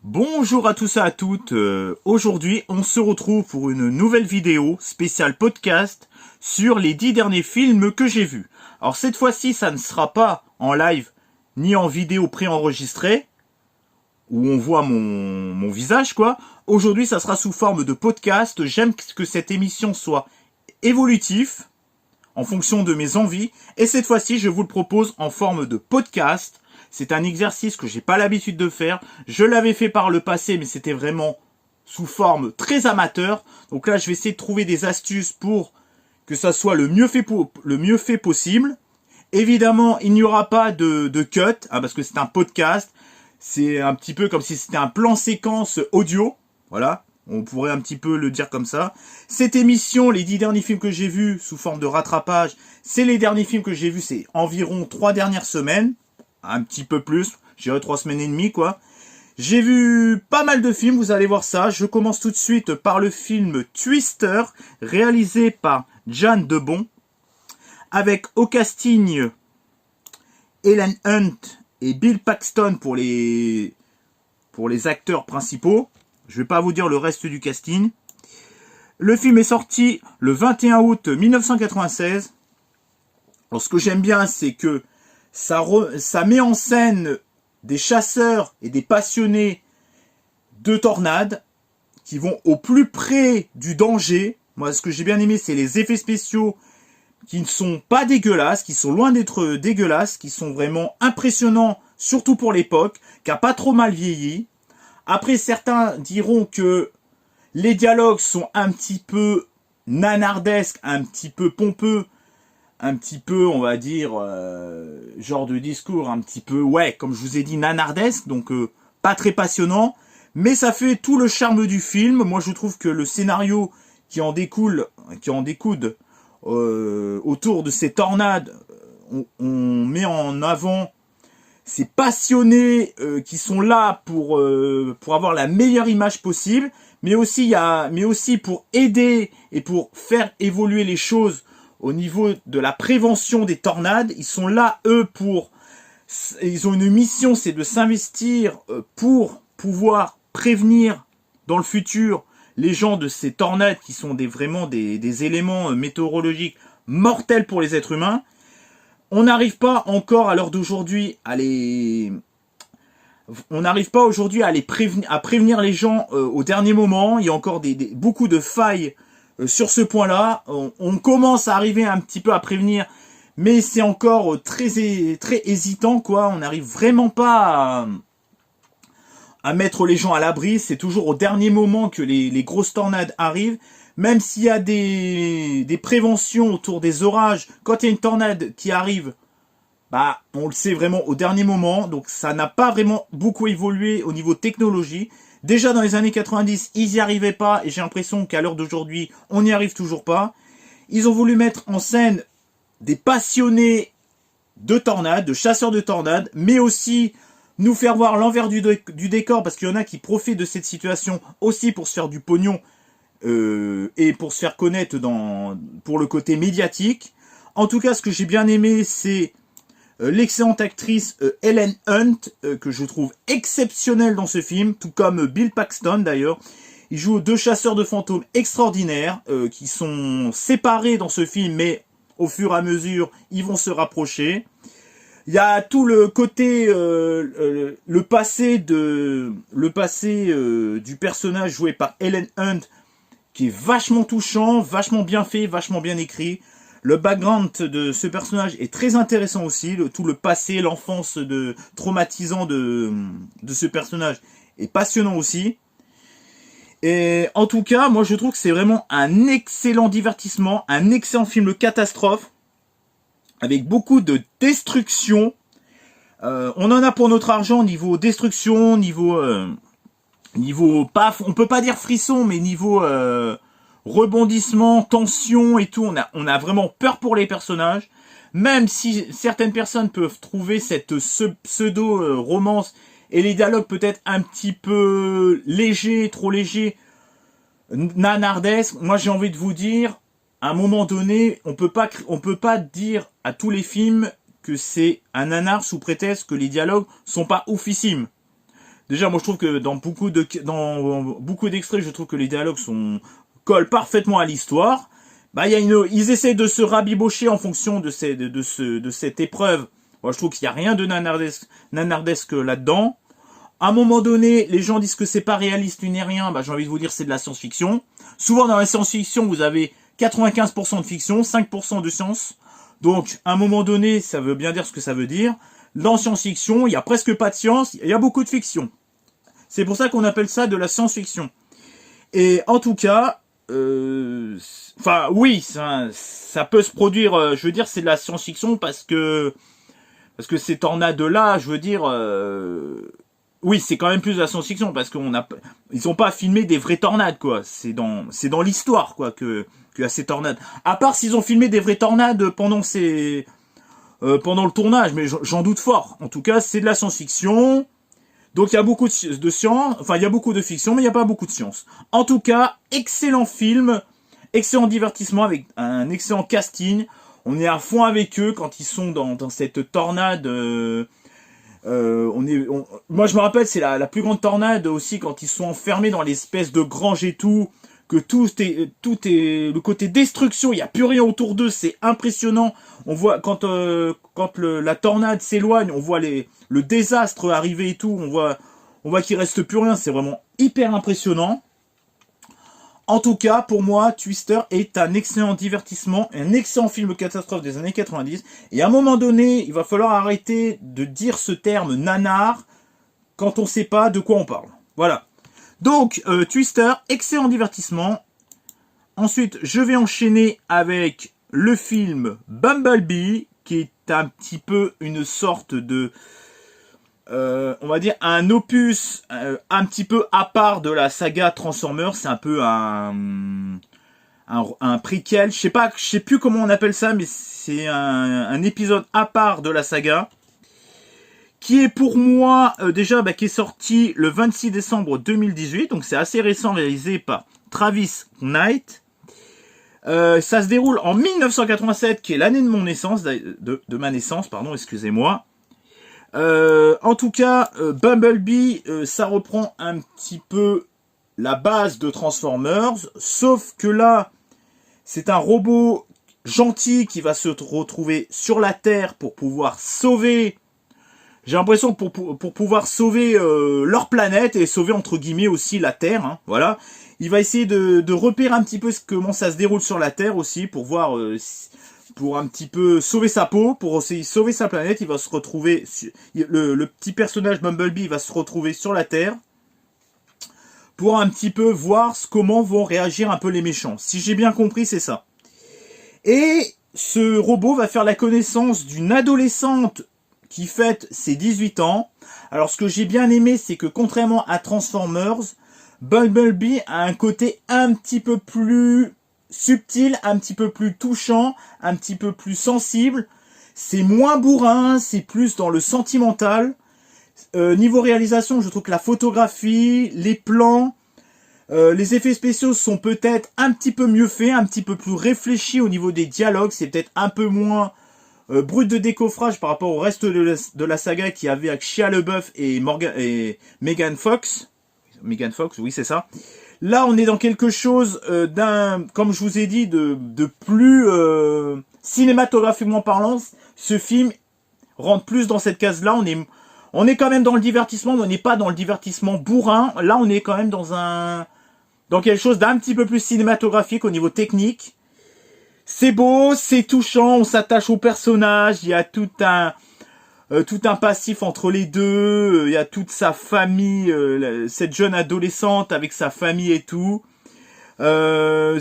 Bonjour à tous et à toutes, aujourd'hui on se retrouve pour une nouvelle vidéo spéciale podcast sur les 10 derniers films que j'ai vus. Alors cette fois-ci ça ne sera pas en live ni en vidéo préenregistrée où on voit mon visage quoi. Aujourd'hui ça sera sous forme de podcast. J'aime que cette émission soit évolutive en fonction de mes envies et cette fois-ci je vous le propose en forme de podcast. C'est un exercice que j'ai pas l'habitude de faire. Je l'avais fait par le passé, mais c'était vraiment sous forme très amateur. Donc là, je vais essayer de trouver des astuces pour que ça soit le mieux fait possible. Évidemment, il n'y aura pas de cut, parce que c'est un podcast. C'est un petit peu comme si c'était un plan séquence audio. Voilà, on pourrait un petit peu le dire comme ça. Cette émission, les 10 derniers films que j'ai vus sous forme de rattrapage, c'est les derniers films que j'ai vus, c'est environ 3 dernières semaines. Un petit peu plus, je dirais 3 semaines et demie quoi. J'ai vu pas mal de films, vous allez voir ça. Je commence tout de suite par le film Twister, réalisé par Jan de Bon, avec au casting Helen Hunt et Bill Paxton pour les acteurs principaux. Je vais pas vous dire le reste du casting. Le film est sorti le 21 août 1996. Alors ce que j'aime bien, c'est que ça met en scène des chasseurs et des passionnés de tornades qui vont au plus près du danger. Moi, ce que j'ai bien aimé, c'est les effets spéciaux qui ne sont pas dégueulasses, qui sont loin d'être dégueulasses, qui sont vraiment impressionnants, surtout pour l'époque, qui a pas trop mal vieilli. Après, certains diront que les dialogues sont un petit peu nanardesques, un petit peu pompeux, un petit peu, on va dire, genre de discours un petit peu, ouais, comme je vous ai dit, nanardesque, donc pas très passionnant, mais ça fait tout le charme du film. Moi, je trouve que le scénario qui en découle autour de ces tornades, on met en avant ces passionnés qui sont là pour avoir la meilleure image possible, mais aussi pour aider et pour faire évoluer les choses. Au niveau de la prévention des tornades, ils sont là, eux, ils ont une mission, c'est de s'investir pour pouvoir prévenir dans le futur les gens de ces tornades qui sont vraiment des éléments météorologiques mortels pour les êtres humains. On n'arrive pas encore à l'heure d'aujourd'hui à prévenir les gens au dernier moment. Il y a encore beaucoup de failles sur ce point-là. On commence à arriver un petit peu à prévenir, mais c'est encore très hésitant, quoi. On n'arrive vraiment pas à mettre les gens à l'abri. C'est toujours au dernier moment que les grosses tornades arrivent. Même s'il y a des préventions autour des orages, quand il y a une tornade qui arrive, bah on le sait vraiment au dernier moment. Donc ça n'a pas vraiment beaucoup évolué au niveau technologie. Déjà dans les années 90, ils n'y arrivaient pas et j'ai l'impression qu'à l'heure d'aujourd'hui, on n'y arrive toujours pas. Ils ont voulu mettre en scène des passionnés de tornades, de chasseurs de tornades, mais aussi nous faire voir l'envers du décor parce qu'il y en a qui profitent de cette situation aussi pour se faire du pognon et pour se faire connaître pour le côté médiatique. En tout cas, ce que j'ai bien aimé, c'est l'excellente actrice Helen Hunt, que je trouve exceptionnelle dans ce film, tout comme Bill Paxton d'ailleurs. Il joue deux chasseurs de fantômes extraordinaires, qui sont séparés dans ce film, mais au fur et à mesure, ils vont se rapprocher. Il y a tout le côté, le passé du personnage joué par Helen Hunt, qui est vachement touchant, vachement bien fait, vachement bien écrit. Le background de ce personnage est très intéressant aussi. Tout le passé, l'enfance traumatisant de ce personnage est passionnant aussi. Et en tout cas, moi je trouve que c'est vraiment un excellent divertissement, un excellent film catastrophe, avec beaucoup de destruction. On en a pour notre argent niveau destruction, niveau pas, on peut pas dire frisson, mais niveau rebondissement, tension et tout, on a vraiment peur pour les personnages. Même si certaines personnes peuvent trouver cette pseudo-romance et les dialogues peut-être un petit peu légers, trop légers, nanardesques, moi j'ai envie de vous dire, à un moment donné, on peut pas dire à tous les films que c'est un nanar sous prétexte que les dialogues sont pas oufissimes. déjà, moi je trouve que dans beaucoup d'extraits, je trouve que les dialogues collent parfaitement à l'histoire. Bah, ils essaient de se rabibocher en fonction de cette épreuve. Moi, je trouve qu'il n'y a rien de nanardesque là-dedans. À un moment donné, les gens disent que c'est pas réaliste ni rien. Bah, j'ai envie de vous dire, c'est de la science-fiction. Souvent, dans la science-fiction, vous avez 95% de fiction, 5% de science. Donc, à un moment donné, ça veut bien dire ce que ça veut dire. Dans science-fiction, il y a presque pas de science, il y a beaucoup de fiction. C'est pour ça qu'on appelle ça de la science-fiction. Et en tout cas, enfin, oui, ça peut se produire. Je veux dire, c'est de la science-fiction parce que ces tornades-là, je veux dire, oui, c'est quand même plus de la science-fiction parce ils ont pas filmé des vraies tornades, quoi. C'est dans l'histoire, quoi, qu'il y a ces tornades. À part s'ils ont filmé des vraies tornades pendant le tournage, mais j'en doute fort. En tout cas, c'est de la science-fiction. Donc il y a beaucoup de science, enfin il y a beaucoup de fiction, mais il n'y a pas beaucoup de science. En tout cas, excellent film, excellent divertissement avec un excellent casting. On est à fond avec eux quand ils sont dans cette tornade. Moi je me rappelle, c'est la plus grande tornade aussi quand ils sont enfermés dans l'espèce de grange et tout, que tout est le côté destruction, il n'y a plus rien autour d'eux, c'est impressionnant. On voit quand la tornade s'éloigne, on voit le désastre arriver et tout, on voit qu'il reste plus rien, c'est vraiment hyper impressionnant. En tout cas, pour moi, Twister est un excellent divertissement, un excellent film catastrophe des années 90. Et à un moment donné, il va falloir arrêter de dire ce terme nanar quand on ne sait pas de quoi on parle. Voilà. Donc, Twister, excellent divertissement. Ensuite, je vais enchaîner avec le film Bumblebee, qui est un petit peu une sorte de... on va dire un opus un petit peu à part de la saga Transformers. C'est un peu un préquel. Je sais plus comment on appelle ça, mais c'est un épisode à part de la saga. Qui est pour moi, qui est sorti le 26 décembre 2018. Donc c'est assez récent, réalisé par Travis Knight. Ça se déroule en 1987, qui est l'année de mon naissance, de ma naissance, pardon, excusez-moi. En tout cas, Bumblebee, ça reprend un petit peu la base de Transformers, sauf que là, c'est un robot gentil qui va se retrouver sur la Terre pour pouvoir sauver... J'ai l'impression que pour pouvoir sauver leur planète et sauver entre guillemets aussi la Terre, hein, voilà. Il va essayer de repérer un petit peu comment ça se déroule sur la Terre aussi pour voir... pour un petit peu sauver sa peau, pour aussi sauver sa planète. Il va se retrouver, le petit personnage Bumblebee va se retrouver sur la Terre pour un petit peu voir comment vont réagir un peu les méchants. Si j'ai bien compris, c'est ça. Et ce robot va faire la connaissance d'une adolescente qui fête ses 18 ans. Alors ce que j'ai bien aimé, c'est que contrairement à Transformers, Bumblebee a un côté un petit peu plus subtil, un petit peu plus touchant, un petit peu plus sensible. C'est moins bourrin, c'est plus dans le sentimental. Niveau réalisation, je trouve que la photographie, les plans, les effets spéciaux sont peut-être un petit peu mieux faits, un petit peu plus réfléchis au niveau des dialogues. C'est peut-être un peu moins brut de décoffrage par rapport au reste de la saga qui avait avec Shia LaBeouf et Megan Fox. Megan Fox, oui c'est ça. Là, on est dans quelque chose comme je vous ai dit, de plus cinématographiquement parlant. Ce film rentre plus dans cette case-là. On est quand même dans le divertissement, mais on n'est pas dans le divertissement bourrin. Là, on est quand même dans quelque chose d'un petit peu plus cinématographique au niveau technique. C'est beau, c'est touchant, on s'attache au personnage. Il y a tout un passif entre les deux, il y a toute sa famille, cette jeune adolescente avec sa famille et tout. Pour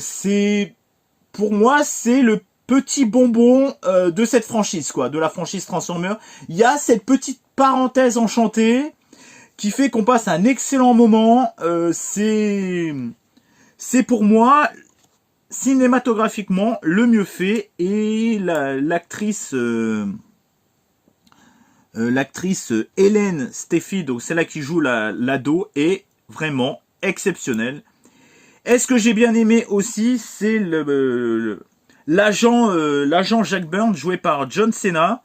moi, c'est le petit bonbon de cette franchise, quoi, de la franchise Transformers. Il y a cette petite parenthèse enchantée qui fait qu'on passe un excellent moment. C'est pour moi cinématographiquement le mieux fait, et l'actrice Hélène Steffy, donc celle-là qui joue l'ado, est vraiment exceptionnelle. Est-ce que j'ai bien aimé aussi, c'est l'agent Jack Byrne joué par John Cena,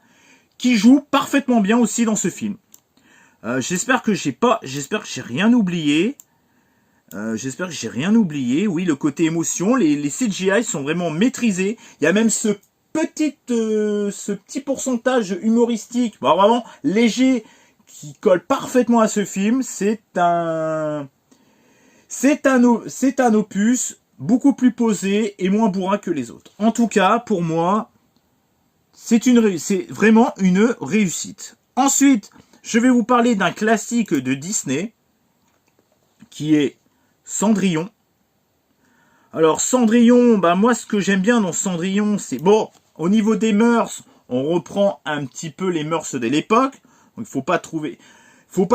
qui joue parfaitement bien aussi dans ce film. J'espère que j'ai rien oublié. J'espère que j'ai rien oublié. Oui, le côté émotion, les CGI sont vraiment maîtrisés. Il y a même ce petit pourcentage humoristique, bon, vraiment léger, qui colle parfaitement à ce film. C'est un opus beaucoup plus posé et moins bourrin que les autres. En tout cas, pour moi, c'est vraiment une réussite. Ensuite, je vais vous parler d'un classique de Disney qui est Cendrillon. Alors Cendrillon, bah moi ce que j'aime bien dans Cendrillon, c'est bon, au niveau des mœurs, on reprend un petit peu les mœurs de l'époque. Donc faut pas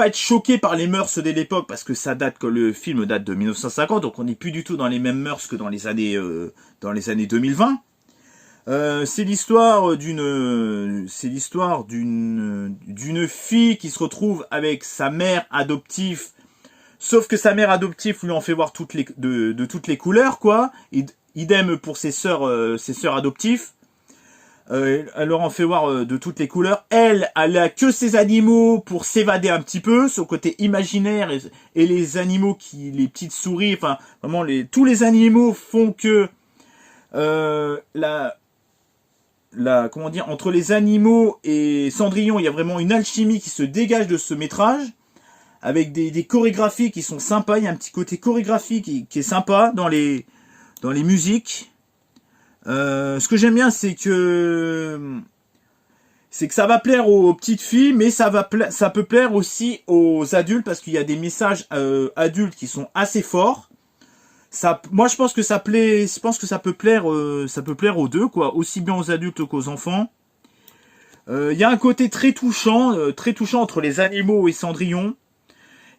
être choqué par les mœurs de l'époque parce que que le film date de 1950, donc on n'est plus du tout dans les mêmes mœurs que dans les années 2020. C'est l'histoire d'une fille qui se retrouve avec sa mère adoptive. Sauf que sa mère adoptive lui en fait voir de toutes les couleurs, quoi. Idem pour ses sœurs adoptives. Elle leur en fait voir de toutes les couleurs. Elle a que ses animaux pour s'évader un petit peu, son côté imaginaire et les animaux les petites souris, enfin vraiment tous les animaux font que comment dire, entre les animaux et Cendrillon, il y a vraiment une alchimie qui se dégage de ce métrage. Avec des chorégraphies qui sont sympas, il y a un petit côté chorégraphie qui est sympa dans les musiques. Ce que j'aime bien, c'est que ça va plaire aux petites filles, mais ça peut plaire aussi aux adultes parce qu'il y a des messages adultes qui sont assez forts. Moi, je pense que ça peut plaire aux deux, quoi, aussi bien aux adultes qu'aux enfants. Il y a un côté très touchant entre les animaux et Cendrillon.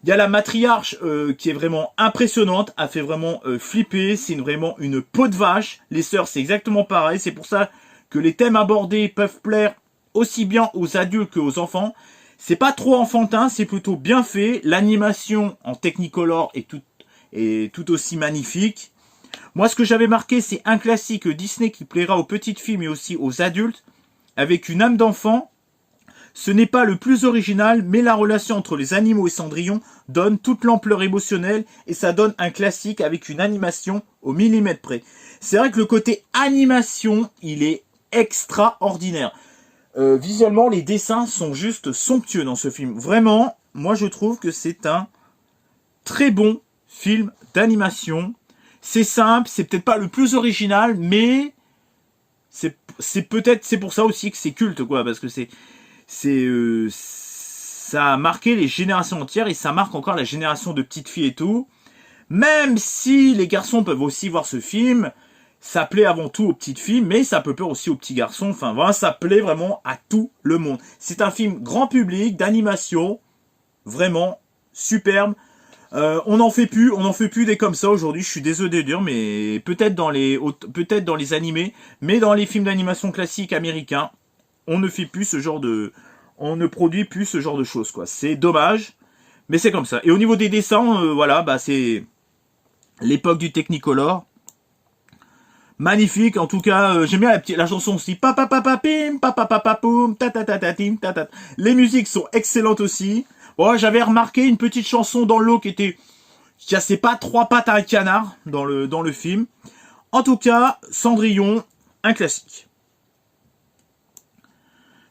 Il y a la matriarche qui est vraiment impressionnante, a fait vraiment flipper, c'est vraiment une peau de vache. Les sœurs, c'est exactement pareil, c'est pour ça que les thèmes abordés peuvent plaire aussi bien aux adultes qu'aux enfants. C'est pas trop enfantin, c'est plutôt bien fait. L'animation en Technicolor est tout aussi magnifique. Moi, ce que j'avais marqué, c'est un classique Disney qui plaira aux petites filles mais aussi aux adultes, avec une âme d'enfant. Ce n'est pas le plus original, mais la relation entre les animaux et Cendrillon donne toute l'ampleur émotionnelle et ça donne un classique avec une animation au millimètre près. C'est vrai que le côté animation, il est extraordinaire. Visuellement, les dessins sont juste somptueux dans ce film. Vraiment, moi je trouve que c'est un très bon film d'animation. C'est simple, c'est peut-être pas le plus original, mais c'est pour ça aussi que c'est culte, quoi, parce que ça a marqué les générations entières et ça marque encore la génération de petites filles et tout. Même si les garçons peuvent aussi voir ce film, ça plaît avant tout aux petites filles, mais ça peut plaire aussi aux petits garçons. Enfin voilà, ça plaît vraiment à tout le monde. C'est un film grand public, d'animation, vraiment superbe. On n'en fait plus des comme ça aujourd'hui. Je suis désolé de dire, mais peut-être dans les animés, mais dans les films d'animation classiques américains, on ne produit plus ce genre de choses, quoi. C'est dommage, mais c'est comme ça. Et au niveau des dessins, voilà, bah c'est l'époque du Technicolor. Magnifique, en tout cas, j'aime bien la chanson aussi. Papa papa pim, papa papa poum, ta ta ta ta tim, ta ta. Les musiques sont excellentes aussi. Bon, j'avais remarqué une petite chanson dans l'eau qui cassait pas trois pattes à un canard dans le film. En tout cas, Cendrillon, un classique.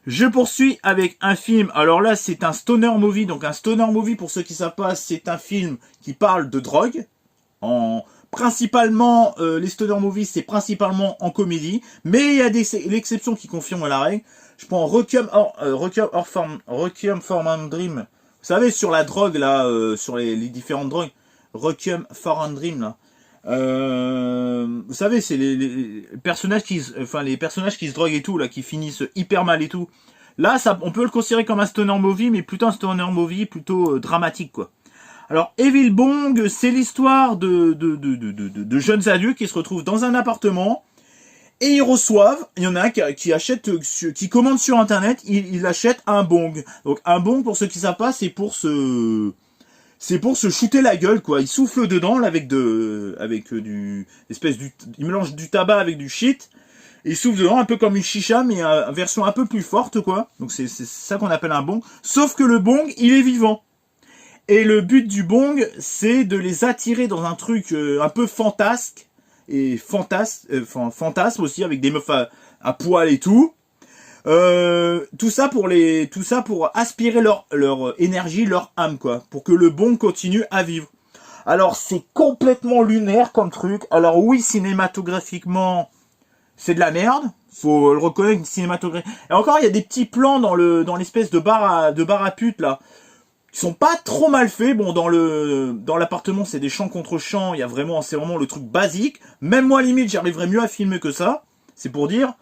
Je poursuis avec un film. Alors là, c'est un stoner movie. Donc un stoner movie, pour ceux qui savent pas, c'est un film qui parle de drogue. Principalement, les stoner movies, c'est principalement en comédie. Mais il y a l'exception qui confirme la règle. Je prends Requiem for a Dream. Vous savez, sur la drogue, là, sur les différentes drogues. Requiem for a Dream, là. Vous savez, c'est les personnages qui se droguent et tout, là, qui finissent hyper mal et tout. Là, on peut le considérer comme un stoner movie, mais plutôt un stoner movie plutôt dramatique, quoi. Alors, Evil Bong, c'est l'histoire de jeunes adultes qui se retrouvent dans un appartement et ils reçoivent, il y en a un qui commande sur internet, il achète un bong. Donc, un bong, pour ceux qui savent pas, c'est pour se shooter la gueule, quoi. Il souffle dedans, là, il mélange du tabac avec du shit. Il souffle dedans un peu comme une chicha, mais en version un peu plus forte, quoi. Donc c'est ça qu'on appelle un bong. Sauf que le bong, il est vivant. Et le but du bong, c'est de les attirer dans un truc un peu fantasque. Et fantasme aussi, avec des meufs à poil et tout. Tout ça pour aspirer leur énergie, leur âme, quoi. Pour que le bong continue à vivre. Alors, c'est complètement lunaire comme truc. Alors oui, cinématographiquement, c'est de la merde. Faut le reconnaître, cinématographiquement. Et encore, il y a des petits plans dans l'espèce de bar à pute, là. Qui sont pas trop mal faits. Bon, dans l'appartement, c'est des champs contre champs. C'est vraiment le truc basique. Même moi, limite, j'arriverais mieux à filmer que ça. C'est pour dire.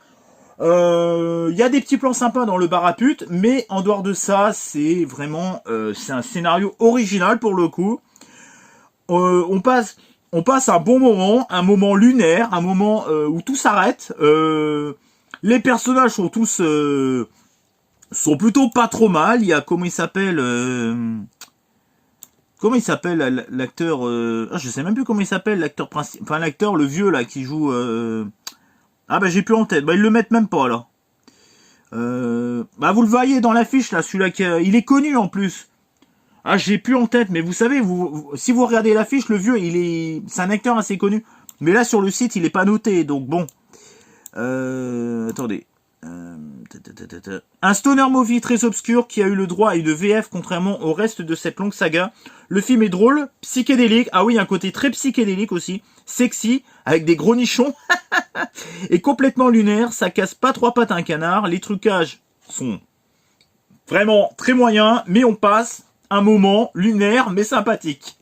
Il y a des petits plans sympas dans le bar à pute, mais en dehors de ça, c'est vraiment, c'est un scénario original pour le coup. On passe un bon moment, un moment lunaire, un moment où tout s'arrête. Les personnages sont plutôt pas trop mal. Il y a comment il s'appelle l'acteur je sais même plus comment il s'appelle l'acteur principal, enfin l'acteur le vieux là qui joue ah bah j'ai plus en tête, bah ils le mettent même pas là. Bah vous le voyez dans l'affiche là, celui-là il est connu en plus. Ah j'ai plus en tête, mais vous savez, si vous regardez l'affiche, le vieux c'est un acteur assez connu. Mais là sur le site il est pas noté, donc bon. Attendez. Un stoner movie très obscur qui a eu le droit à une VF contrairement au reste de cette longue saga. Le film est drôle, psychédélique, ah oui, un côté très psychédélique aussi, sexy, avec des gros nichons, et complètement lunaire, ça casse pas trois pattes à un canard, les trucages sont vraiment très moyens, mais on passe un moment lunaire mais sympathique.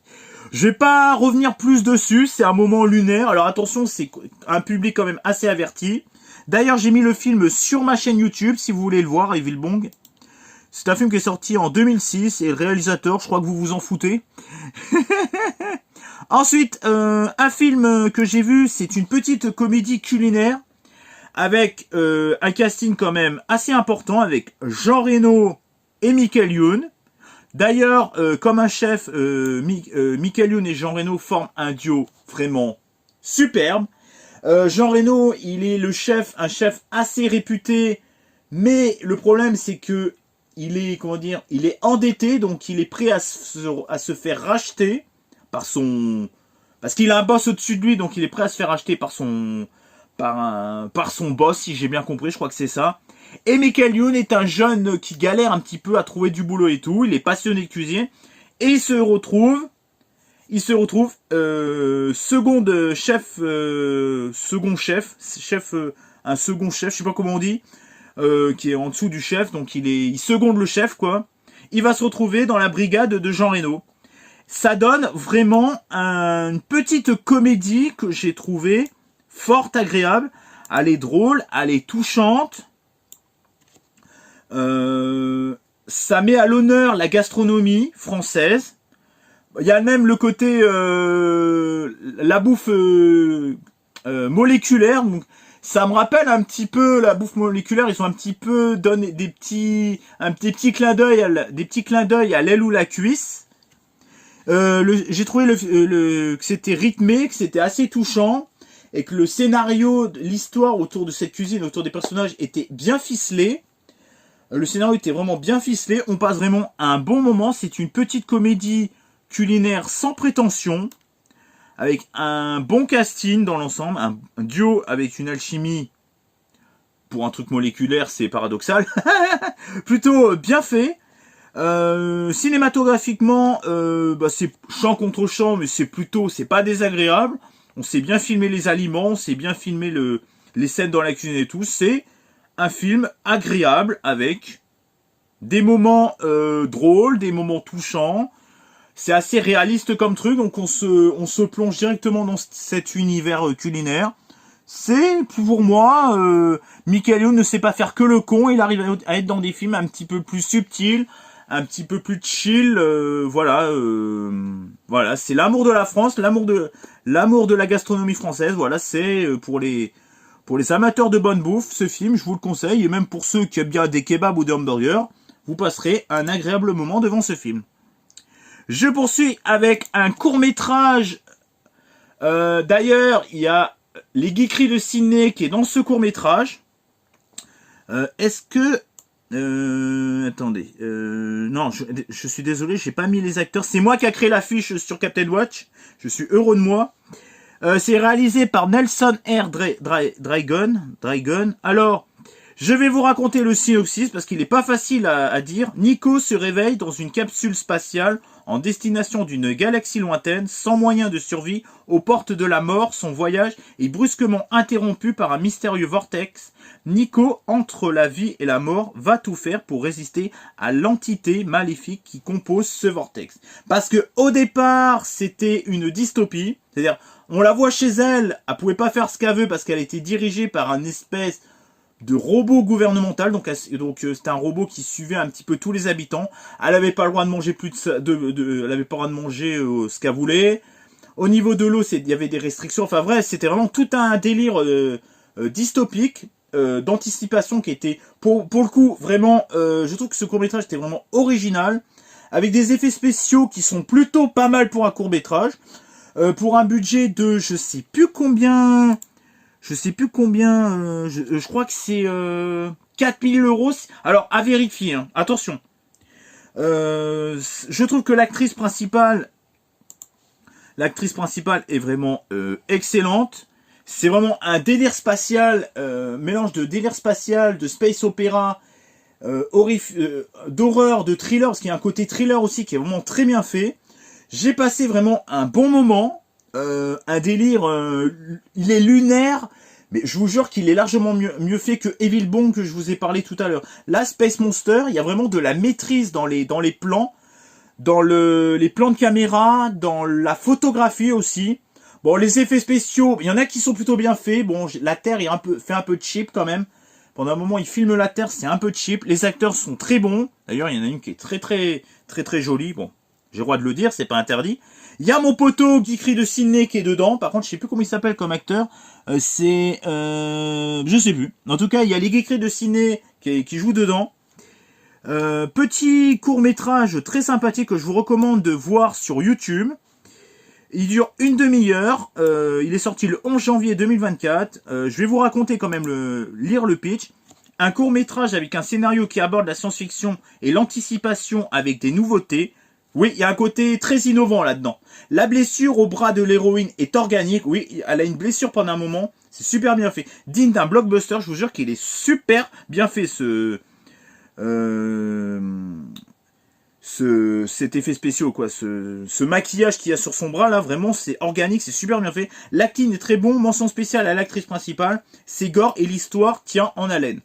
Je vais pas revenir plus dessus, c'est un moment lunaire, alors attention, c'est un public quand même assez averti. D'ailleurs, j'ai mis le film sur ma chaîne YouTube, si vous voulez le voir, Evil Bong. C'est un film qui est sorti en 2006, et le réalisateur, je crois que vous vous en foutez. Ensuite, un film que j'ai vu, c'est une petite comédie culinaire, avec un casting quand même assez important, avec Jean Reno et Michael Youn. D'ailleurs, comme un chef, Michael Youn et Jean Reno forment un duo vraiment superbe. Jean Reno, il est un chef assez réputé, mais le problème c'est que il est endetté, donc il est prêt à se faire racheter parce qu'il a un boss au-dessus de lui, donc il est prêt à se faire racheter par son boss, si j'ai bien compris, je crois que c'est ça. Et Michael Youn est un jeune qui galère un petit peu à trouver du boulot et tout, il est passionné de cuisine, et il se retrouve second chef, un second chef, je sais pas comment on dit, qui est en dessous du chef, donc il seconde le chef, quoi. Il va se retrouver dans la brigade de Jean Reno. Ça donne vraiment une petite comédie que j'ai trouvée fort agréable. Elle est drôle, elle est touchante. Ça met à l'honneur la gastronomie française. Il y a même le côté la bouffe moléculaire. Donc, ça me rappelle un petit peu la bouffe moléculaire. Ils ont un petit peu donné des petits clins d'œil, à l'aile ou la cuisse. J'ai trouvé que c'était rythmé, que c'était assez touchant, et que le scénario, l'histoire autour de cette cuisine, autour des personnages, était bien ficelé. Le scénario était vraiment bien ficelé. On passe vraiment un bon moment. C'est une petite comédie culinaire sans prétention, avec un bon casting dans l'ensemble, un duo avec une alchimie pour un truc moléculaire, c'est paradoxal, plutôt bien fait. Cinématographiquement, c'est champ contre champ, mais c'est pas désagréable. On sait bien filmer les aliments, on sait bien filmer les scènes dans la cuisine et tout. C'est un film agréable avec des moments drôles, des moments touchants. C'est assez réaliste comme truc, donc on se plonge directement dans cet univers culinaire. C'est, pour moi, Michael Youn ne sait pas faire que le con, il arrive à être dans des films un petit peu plus subtils, un petit peu plus chill, voilà, c'est l'amour de la France, l'amour de la gastronomie française, voilà, c'est pour les amateurs de bonne bouffe, ce film, je vous le conseille, et même pour ceux qui aiment bien des kebabs ou des hamburgers, vous passerez un agréable moment devant ce film. Je poursuis avec un court-métrage. D'ailleurs, il y a les geekeries de Sydney qui est dans ce court-métrage. Est-ce que... attendez. Non, je suis désolé, j'ai pas mis les acteurs. C'est moi qui a créé l'affiche sur Captain Watch. Je suis heureux de moi. C'est réalisé par Nelson R. Dragon. Alors, je vais vous raconter le synopsis parce qu'il n'est pas facile à dire. Nico se réveille dans une capsule spatiale en destination d'une galaxie lointaine, sans moyen de survie, aux portes de la mort. Son voyage est brusquement interrompu par un mystérieux vortex. Nico, entre la vie et la mort, va tout faire pour résister à l'entité maléfique qui compose ce vortex. Parce que au départ, c'était une dystopie, c'est-à-dire on la voit chez elle, elle pouvait pas faire ce qu'elle veut parce qu'elle était dirigée par un espèce de robot gouvernemental, donc c'était un robot qui suivait un petit peu tous les habitants. Elle avait pas le droit de manger elle avait pas le droit de manger ce qu'elle voulait. Au niveau de l'eau, il y avait des restrictions. Enfin vrai, c'était vraiment tout un délire dystopique, d'anticipation qui était pour le coup vraiment. Je trouve que ce court métrage était vraiment original, avec des effets spéciaux qui sont plutôt pas mal pour un court métrage, pour un budget de je sais plus combien. Je crois que c'est 4000 euros. Alors, à vérifier, hein. Attention. Je trouve que l'actrice principale est vraiment excellente. C'est vraiment un délire spatial, mélange de délire spatial, de space opéra, d'horreur, de thriller, parce qu'il y a un côté thriller aussi qui est vraiment très bien fait. J'ai passé vraiment un bon moment. Un délire, il est lunaire, mais je vous jure qu'il est largement mieux fait que Evil Bong que je vous ai parlé tout à l'heure. Là, Space Monster, il y a vraiment de la maîtrise dans les plans, dans les plans de caméra, dans la photographie aussi. Bon, les effets spéciaux, il y en a qui sont plutôt bien faits. Bon, la Terre est fait un peu cheap quand même. Pendant un moment, ils filment la Terre, c'est un peu cheap. Les acteurs sont très bons. D'ailleurs, il y en a une qui est très jolie. Bon, j'ai le droit de le dire, c'est pas interdit. Il y a mon poteau Geekery de Sydney qui est dedans. Par contre, je sais plus comment il s'appelle comme acteur. Je sais plus. En tout cas, il y a les Geekery de Sydney qui jouent dedans. Petit court-métrage très sympathique que je vous recommande de voir sur YouTube. Il dure une demi-heure. Il est sorti le 11 janvier 2024. Je vais vous raconter quand même lire le pitch. Un court-métrage avec un scénario qui aborde la science-fiction et l'anticipation avec des nouveautés. Oui, il y a un côté très innovant là-dedans. La blessure au bras de l'héroïne est organique. Oui, elle a une blessure pendant un moment. C'est super bien fait. Digne d'un blockbuster, je vous jure qu'il est super bien fait cet effet spécial, quoi. Ce maquillage qu'il y a sur son bras là, vraiment c'est organique, c'est super bien fait. L'acting est très bon. Mention spéciale à l'actrice principale. C'est gore et l'histoire tient en haleine.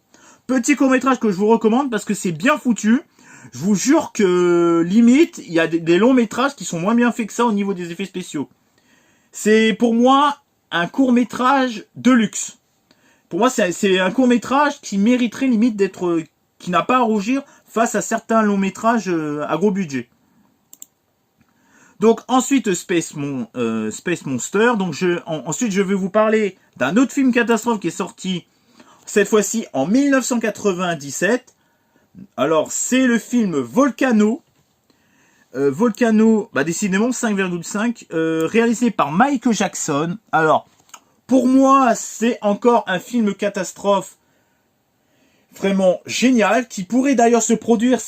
Petit court-métrage que je vous recommande parce que c'est bien foutu. Je vous jure que, limite, il y a des longs métrages qui sont moins bien faits que ça au niveau des effets spéciaux. C'est, pour moi, un court-métrage de luxe. Pour moi, c'est un court-métrage qui mériterait limite qui n'a pas à rougir face à certains longs métrages à gros budget. Donc, ensuite, Space Monster. Donc, ensuite, je vais vous parler d'un autre film catastrophe qui est sorti, cette fois-ci, en 1997. Alors, c'est le film Volcano. Volcano, décidément 5,5, réalisé par Mike Jackson. Alors, pour moi, c'est encore un film catastrophe vraiment génial, qui pourrait d'ailleurs se produire,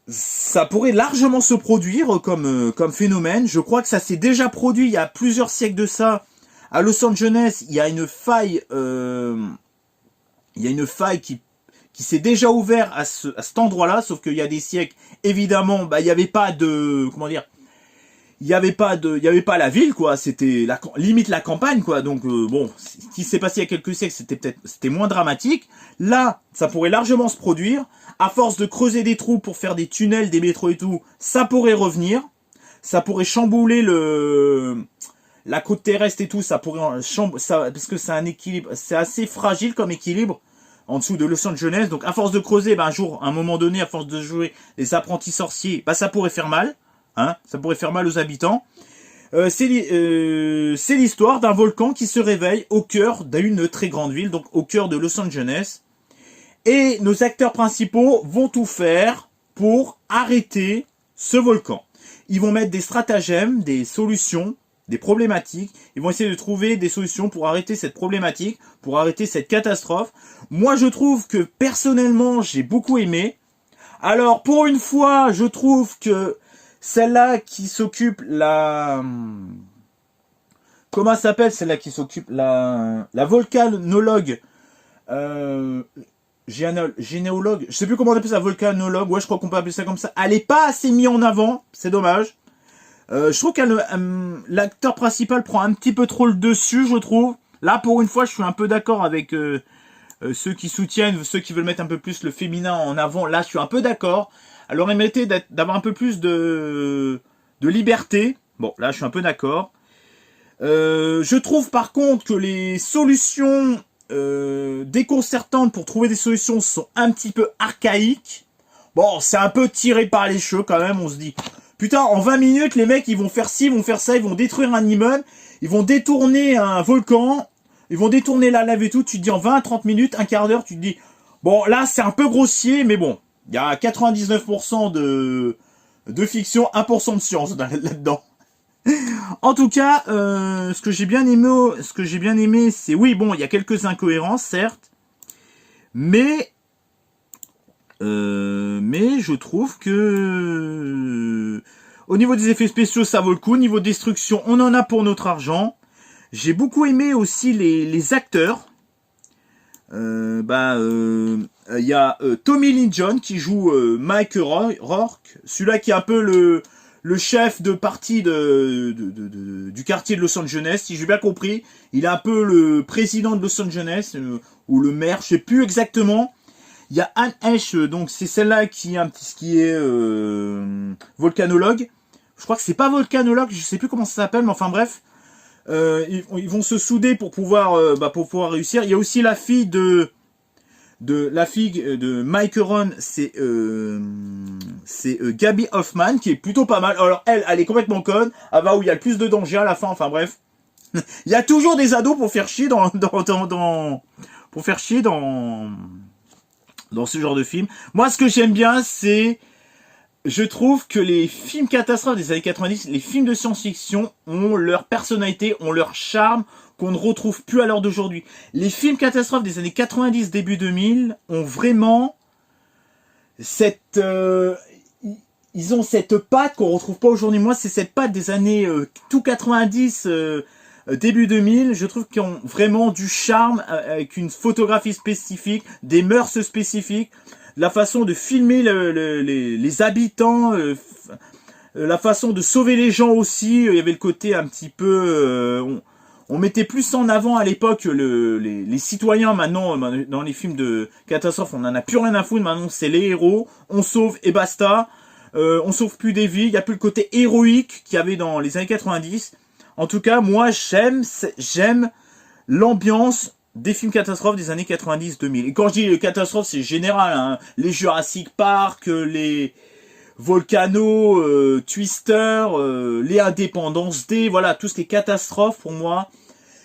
ça pourrait largement se produire comme phénomène. Je crois que ça s'est déjà produit il y a plusieurs siècles de ça. À Los Angeles, il y a une faille qui s'est déjà ouvert à cet endroit-là, sauf qu'il y a des siècles, évidemment, il n'y avait pas de, comment dire, il n'y avait pas la ville, quoi, c'était limite la campagne, quoi, donc, bon, ce qui s'est passé il y a quelques siècles, c'était moins dramatique. Là, ça pourrait largement se produire, à force de creuser des trous pour faire des tunnels, des métros et tout, ça pourrait revenir, ça pourrait chambouler la côte terrestre et tout, ça pourrait, parce que c'est un équilibre, c'est assez fragile comme équilibre, en dessous de Los Angeles. Donc à force de creuser, un jour, à un moment donné, à force de jouer les apprentis sorciers, ça pourrait faire mal. Hein, ça pourrait faire mal aux habitants. C'est l'histoire d'un volcan qui se réveille au cœur d'une très grande ville, donc au cœur de Los Angeles. Et nos acteurs principaux vont tout faire pour arrêter ce volcan. Ils vont mettre des stratagèmes, des solutions des problématiques. Ils vont essayer de trouver des solutions pour arrêter cette problématique, pour arrêter cette catastrophe. Moi, je trouve que personnellement, j'ai beaucoup aimé. Alors, pour une fois, je trouve que celle-là qui s'occupe comment ça s'appelle celle-là qui s'occupe la volcanologue généalogue, je sais plus comment on appelle ça, volcanologue, ouais, je crois qu'on peut appeler ça comme ça. Elle est pas assez mise en avant, c'est dommage. Je trouve que l'acteur principal prend un petit peu trop le dessus, je trouve. Là, pour une fois, je suis un peu d'accord avec ceux qui soutiennent, ceux qui veulent mettre un peu plus le féminin en avant. Là, je suis un peu d'accord. Alors, il méritait d'avoir un peu plus de liberté. Bon, là, je suis un peu d'accord. Je trouve par contre que les solutions déconcertantes pour trouver des solutions sont un petit peu archaïques. Bon, c'est un peu tiré par les cheveux quand même, on se dit. Putain, en 20 minutes, les mecs, ils vont faire ci, ils vont faire ça, ils vont détruire un immeuble, ils vont détourner un volcan, ils vont détourner la lave et tout. Tu te dis en 20-30 minutes, un quart d'heure, tu te dis, bon, là, c'est un peu grossier, mais bon, il y a 99% de fiction, 1% de science là-dedans. En tout cas, ce que j'ai bien aimé, c'est oui, bon, il y a quelques incohérences, certes, mais je trouve que au niveau des effets spéciaux, ça vaut le coup. Au niveau destruction, on en a pour notre argent. J'ai beaucoup aimé aussi les acteurs. Il y a Tommy Lee Jones qui joue Mike Rourke, celui-là qui est un peu le chef de parti du quartier de Los Angeles, si j'ai bien compris. Il est un peu le président de Los Angeles, ou le maire, je sais plus exactement. Il y a Anne Heche, donc c'est celle-là qui est volcanologue. Je crois que c'est pas volcanologue, je sais plus comment ça s'appelle, mais enfin bref. Ils vont se souder pour pouvoir réussir. Il y a aussi la fille de Mike Ron, c'est Gaby Hoffman, qui est plutôt pas mal. Alors elle est complètement conne. Elle va où il y a le plus de danger à la fin. Enfin bref, il y a toujours des ados pour faire chier dans ce genre de film. Moi, ce que j'aime bien, c'est, je trouve que les films catastrophes des années 90, les films de science-fiction ont leur personnalité, ont leur charme, qu'on ne retrouve plus à l'heure d'aujourd'hui. Les films catastrophes des années 90, début 2000, ont vraiment ils ont cette patte qu'on retrouve pas aujourd'hui. Moi, c'est cette patte des années tout 90, début 2000. Je trouve qu'ils ont vraiment du charme, avec une photographie spécifique, des mœurs spécifiques, la façon de filmer les habitants, la façon de sauver les gens aussi. Il y avait le côté un petit peu... on mettait plus en avant à l'époque les citoyens. Maintenant, dans les films de catastrophe, on en a plus rien à foutre. Maintenant, c'est les héros. On sauve et basta. On sauve plus des vies. Il n'y a plus le côté héroïque qu'il y avait dans les années 90. En tout cas, moi, j'aime l'ambiance des films catastrophes des années 90-2000. Et quand je dis catastrophes, c'est général. Hein. Les Jurassic Park, les Volcano, Twister, les Indépendance D, voilà, tous les catastrophes pour moi.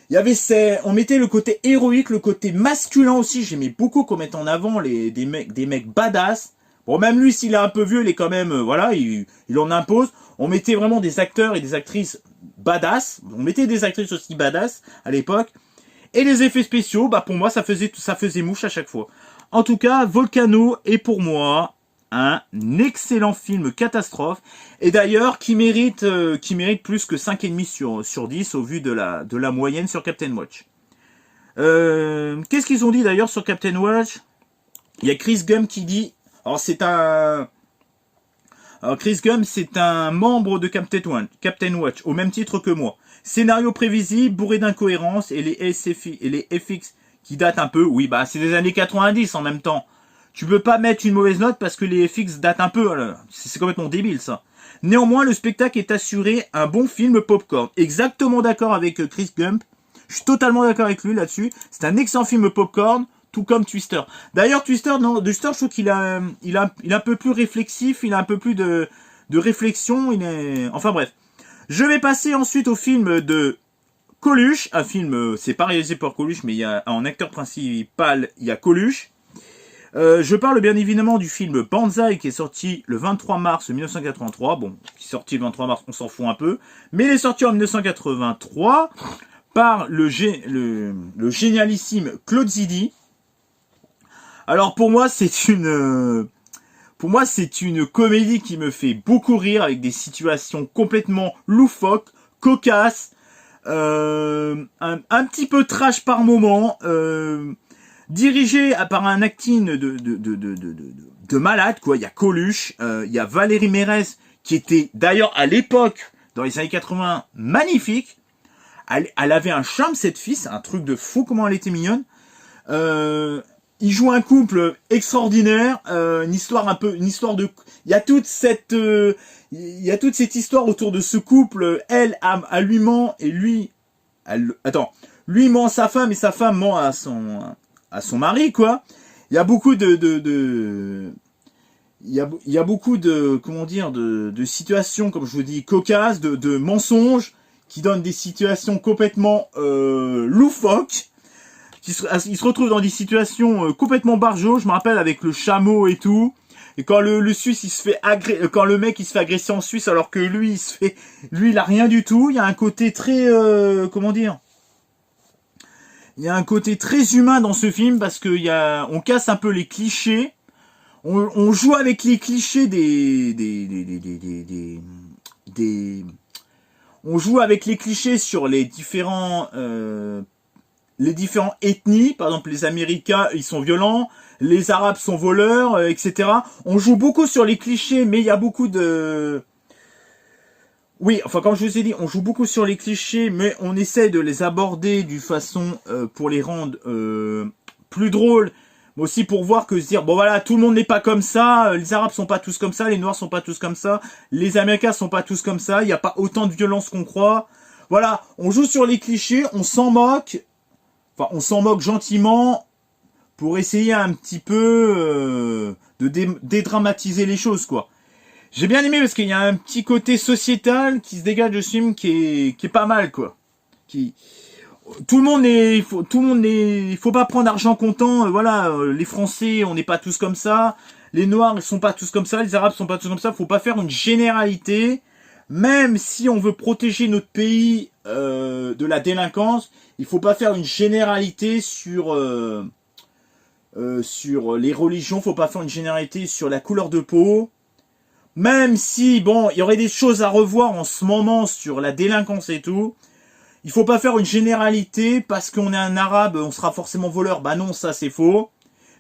Il y avait on mettait le côté héroïque, le côté masculin aussi. J'aimais beaucoup qu'on mette en avant des mecs badass. Bon, même lui, s'il est un peu vieux, il est quand même, voilà, il en impose. On mettait vraiment des acteurs et des actrices badass. On mettait des actrices aussi badass à l'époque. Et les effets spéciaux, bah pour moi, ça faisait mouche à chaque fois. En tout cas, Volcano est pour moi un excellent film catastrophe. Et d'ailleurs, qui mérite plus que 5,5 sur 10 au vu de la moyenne sur Captain Watch. Qu'est-ce qu'ils ont dit d'ailleurs sur Captain Watch? Il y a Chris Gum qui dit... Alors Chris Gum, c'est un membre de Captain Watch, au même titre que moi. Scénario prévisible, bourré d'incohérences, et les FX qui datent un peu. Oui, bah c'est des années 90 en même temps. Tu peux pas mettre une mauvaise note parce que les FX datent un peu. C'est complètement débile ça. Néanmoins, le spectacle est assuré un bon film popcorn. Exactement d'accord avec Chris Gump. Je suis totalement d'accord avec lui là-dessus. C'est un excellent film popcorn, tout comme Twister. D'ailleurs, Twister, je trouve qu'il a, il est un peu plus réflexif, il a un peu plus de réflexion. Enfin bref. Je vais passer ensuite au film de Coluche. Un film, c'est pas réalisé par Coluche, mais il y a en acteur principal, il y a Coluche. Je parle bien évidemment du film Banzai qui est sorti le 23 mars 1983. Bon, qui est sorti le 23 mars, on s'en fout un peu. Mais il est sorti en 1983 par le génialissime Claude Zidi. Alors pour moi, c'est une comédie qui me fait beaucoup rire avec des situations complètement loufoques, cocasses, un petit peu trash par moment, dirigé par un acting de malade, quoi. Il y a Coluche, il y a Valérie Mérès, qui était d'ailleurs à l'époque, dans les années 80, magnifique. Elle avait un charme, cette fille, c'est un truc de fou comment elle était mignonne. Il joue un couple extraordinaire, une histoire de, il y a toute cette histoire autour de ce couple. Elle lui ment et lui ment à sa femme et sa femme ment à son mari, quoi. Il y a beaucoup il y a beaucoup de, comment dire, de situations, comme je vous dis, cocasses, de mensonges, qui donnent des situations complètement loufoques. Il se retrouve dans des situations complètement barjots. Je me rappelle avec le chameau et tout. Et quand le Suisse, quand le mec il se fait agresser en Suisse, alors que lui il a rien du tout. Il y a un côté très, comment dire, il y a un côté très humain dans ce film parce que on casse un peu les clichés. On joue avec les clichés on joue avec les clichés sur les différents ethnies. Par exemple, les Américains, ils sont violents, les Arabes sont voleurs, etc. On joue beaucoup sur les clichés, mais il y a beaucoup de... Oui, enfin, comme je vous ai dit, on joue beaucoup sur les clichés, mais on essaie de les aborder d'une façon pour les rendre plus drôles, mais aussi pour voir que se dire, bon voilà, tout le monde n'est pas comme ça, les Arabes sont pas tous comme ça, les Noirs sont pas tous comme ça, les Américains sont pas tous comme ça, il n'y a pas autant de violence qu'on croit. Voilà, on joue sur les clichés, on s'en moque, enfin, on s'en moque gentiment pour essayer un petit peu de dédramatiser les choses, quoi. J'ai bien aimé parce qu'il y a un petit côté sociétal qui se dégage de ce film qui est pas mal, quoi. Tout le monde il faut pas prendre argent comptant, voilà, les Français, on n'est pas tous comme ça, les Noirs, ils sont pas tous comme ça, les Arabes sont pas tous comme ça, faut pas faire une généralité, même si on veut protéger notre pays de la délinquance, il faut pas faire une généralité sur les religions, faut pas faire une généralité sur la couleur de peau, même si, bon, il y aurait des choses à revoir en ce moment sur la délinquance et tout. Il faut pas faire une généralité parce qu'on est un arabe, on sera forcément voleur. Bah non, ça c'est faux.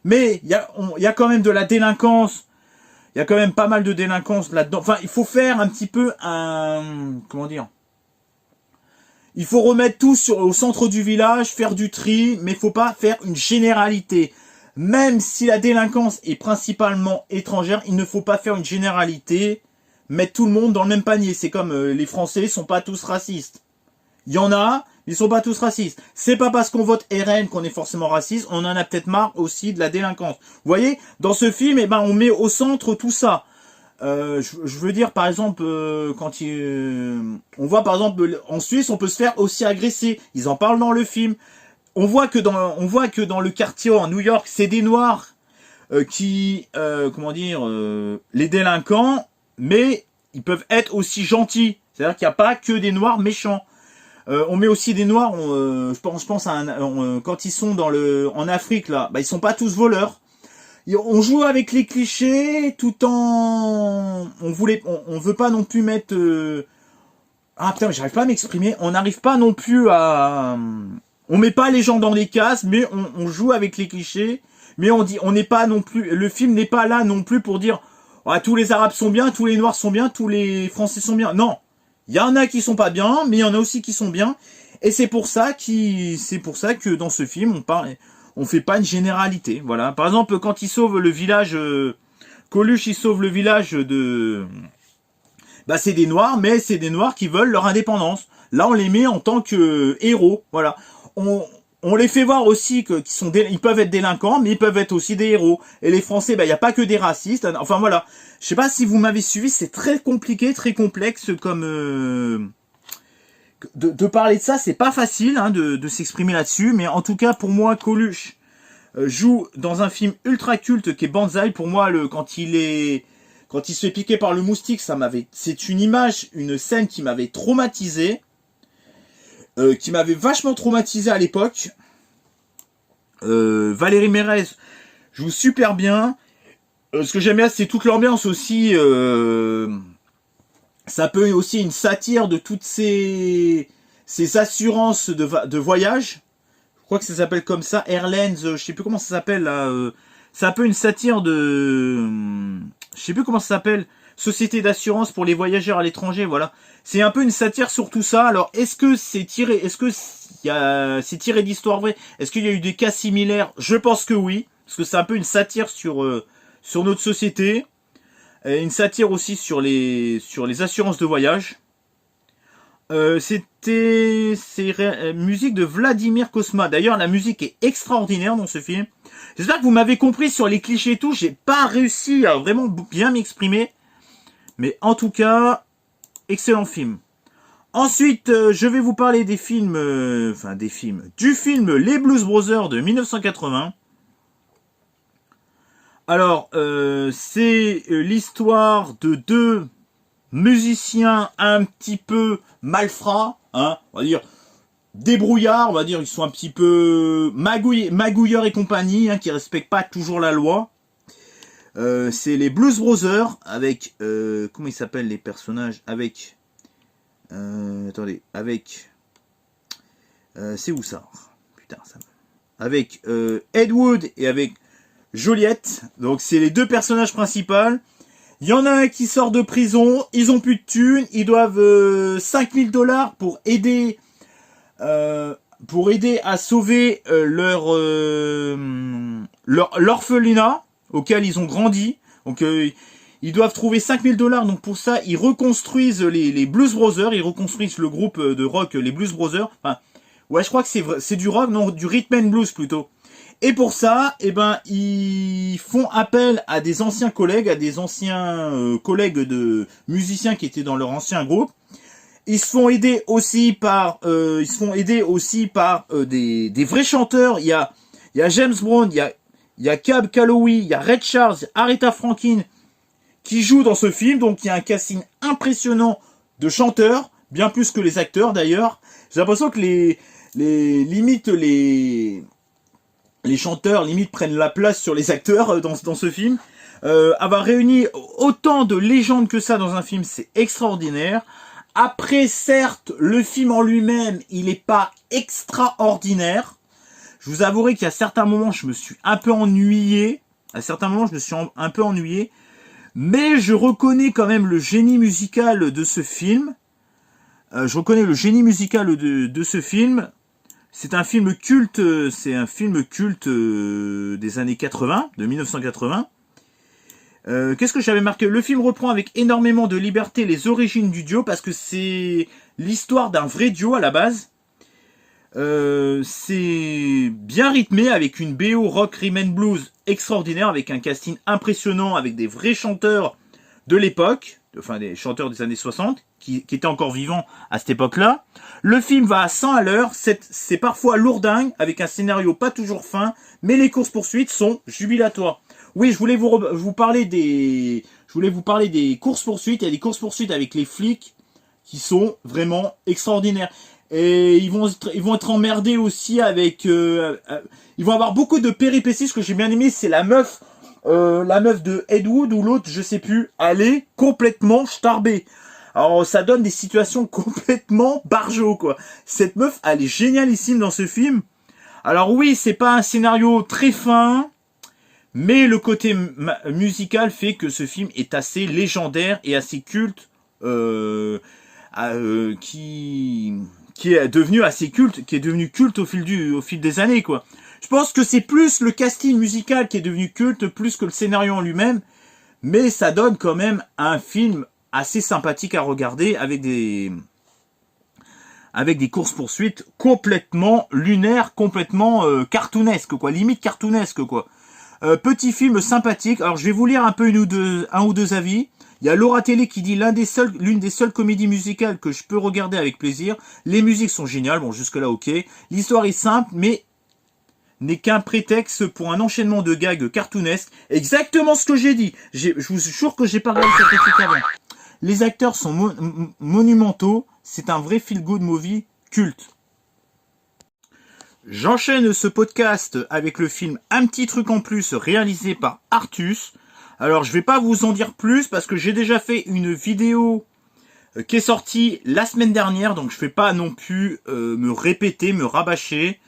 Mais il y a quand même de la délinquance. Il y a quand même pas mal de délinquance là-dedans. Enfin, il faut faire un petit peu comment dire, il faut remettre tout au centre du village, faire du tri, mais il faut pas faire une généralité. Même si la délinquance est principalement étrangère, il ne faut pas faire une généralité, mettre tout le monde dans le même panier. C'est comme les Français sont pas tous racistes. Il y en a, ils sont pas tous racistes. C'est pas parce qu'on vote RN qu'on est forcément raciste, on en a peut-être marre aussi de la délinquance. Vous voyez, dans ce film, eh ben, on met au centre tout ça. Je veux dire, par exemple, quand on voit, par exemple, en Suisse, on peut se faire aussi agresser. Ils en parlent dans le film. On voit que dans le quartier en New York, c'est des Noirs comment dire, les délinquants, mais ils peuvent être aussi gentils. C'est-à-dire qu'il n'y a pas que des Noirs méchants. On met aussi des Noirs, je pense à quand ils sont en Afrique là, bah ils sont pas tous voleurs. On joue avec les clichés tout en on veut pas non plus mettre ah putain, j'arrive pas à m'exprimer. On n'arrive pas non plus à on met pas les gens dans des cases, mais on joue avec les clichés, mais on n'est pas non plus, le film n'est pas là non plus pour dire ah, tous les Arabes sont bien, tous les Noirs sont bien, tous les Français sont bien. Non. Il y en a qui sont pas bien, mais il y en a aussi qui sont bien. Et c'est pour ça que dans ce film, on fait pas une généralité. Voilà. Par exemple, quand il sauve le village, Coluche, il sauve le village bah, c'est des Noirs, mais c'est des Noirs qui veulent leur indépendance. Là, on les met en tant que héros. Voilà. On les fait voir aussi ils peuvent être délinquants, mais ils peuvent être aussi des héros. Et les Français, bah, il n'y a pas que des racistes. Enfin, voilà. Je sais pas si vous m'avez suivi, c'est très compliqué, très complexe comme... de parler de ça, c'est pas facile hein, de s'exprimer là-dessus. Mais en tout cas, pour moi, Coluche, joue dans un film ultra culte qui est Banzai. Pour moi, quand il se fait piquer par le moustique, c'est une image, une scène qui m'avait traumatisé, qui m'avait vachement traumatisé à l'époque. Valérie Mérez joue super bien. Ce que j'aime bien, c'est toute l'ambiance aussi. Ça peut aussi une satire de toutes ces assurances de voyage. Je crois que ça s'appelle comme ça, Airlines, je sais plus comment ça s'appelle là. C'est un peu une satire de, je sais plus comment ça s'appelle, société d'assurance pour les voyageurs à l'étranger, voilà. C'est un peu une satire sur tout ça. Alors, est-ce que c'est tiré d'histoire vraie? Est-ce qu'il y a eu des cas similaires? Je pense que oui, parce que c'est un peu une satire sur notre société, et une satire aussi sur les assurances de voyage. C'est musique de Vladimir Kosma. D'ailleurs, la musique est extraordinaire dans ce film. J'espère que vous m'avez compris sur les clichés et tout. J'ai pas réussi à vraiment bien m'exprimer. Mais en tout cas, excellent film. Ensuite, je vais vous parler des films... du film Les Blues Brothers de 1980. Alors, c'est l'histoire de deux musiciens un petit peu malfrats, hein, on va dire débrouillards, on va dire, ils sont un petit peu magouilleurs et compagnie, hein, qui respectent pas toujours la loi. C'est les Blues Brothers avec comment ils s'appellent les personnages, avec c'est où ça, putain, ça avec Ed Wood et avec Joliette. Donc c'est les deux personnages principaux. Il y en a un qui sort de prison, ils ont plus de thunes, ils doivent 5000 $ pour aider à sauver l'orphelinat auquel ils ont grandi. Donc ils doivent trouver 5000 $. Donc pour ça, ils reconstruisent les Blues Brothers, ils reconstruisent le groupe de rock, les Blues Brothers. Enfin, ouais, je crois que c'est du rock, non, du rhythm and blues plutôt. Et pour ça, eh ben, ils font appel à des anciens collègues, collègues de musiciens qui étaient dans leur ancien groupe. Ils se font aider aussi par, des vrais chanteurs. Il y a James Brown, il y a Cab Calloway, il y a Ray Charles, Aretha Franklin qui jouent dans ce film. Donc il y a un casting impressionnant de chanteurs, bien plus que les acteurs d'ailleurs. J'ai l'impression que les chanteurs limite prennent la place sur les acteurs dans ce film. Avoir réuni autant de légendes que ça dans un film, c'est extraordinaire. Après, certes, le film en lui-même, il n'est pas extraordinaire. Je vous avouerai qu'il y a certains moments, je me suis un peu ennuyé. Mais je reconnais quand même le génie musical de ce film. C'est un film culte, des années 80, de 1980. Qu'est-ce que j'avais marqué? Le film reprend avec énormément de liberté les origines du duo, parce que c'est l'histoire d'un vrai duo à la base. C'est bien rythmé, avec une BO rock, rhythm and blues extraordinaire, avec un casting impressionnant, avec des vrais chanteurs de l'époque, enfin des chanteurs des années 60, qui étaient encore vivants à cette époque-là. Le film va à 100 à l'heure, c'est parfois lourdingue, avec un scénario pas toujours fin, mais les courses-poursuites sont jubilatoires. Oui, je voulais vous parler des courses-poursuites. Il y a des courses-poursuites avec les flics qui sont vraiment extraordinaires. Et ils vont être emmerdés aussi avec... ils vont avoir beaucoup de péripéties. Ce que j'ai bien aimé, c'est la meuf de Ed Wood ou l'autre, je sais plus. Elle est complètement starbée. Alors, ça donne des situations complètement barjo, quoi. Cette meuf, elle est génialissime dans ce film. Alors oui, c'est pas un scénario très fin, mais le côté musical fait que ce film est assez légendaire et assez culte, qui est devenu assez culte, qui est devenu culte au fil des années, quoi. Je pense que c'est plus le casting musical qui est devenu culte, plus que le scénario en lui-même, mais ça donne quand même un film assez sympathique à regarder, avec des courses-poursuites complètement lunaires, complètement cartoonesques, quoi, limite cartoonesques, quoi. Petit film sympathique. Alors je vais vous lire un peu un ou deux avis. Il y a Laura Télé qui dit l'une des seules comédies musicales que je peux regarder avec plaisir. Les musiques sont géniales, bon jusque là ok. L'histoire est simple mais n'est qu'un prétexte pour un enchaînement de gags cartoonesques. Exactement ce que j'ai dit. Je vous jure que j'ai pas regardé cette critique avant. Les acteurs sont monumentaux. C'est un vrai feel-good movie culte. J'enchaîne ce podcast avec le film Un petit truc en plus réalisé par Artus. Alors je vais pas vous en dire plus parce que j'ai déjà fait une vidéo qui est sortie la semaine dernière, donc je vais pas non plus me répéter, me rabâcher.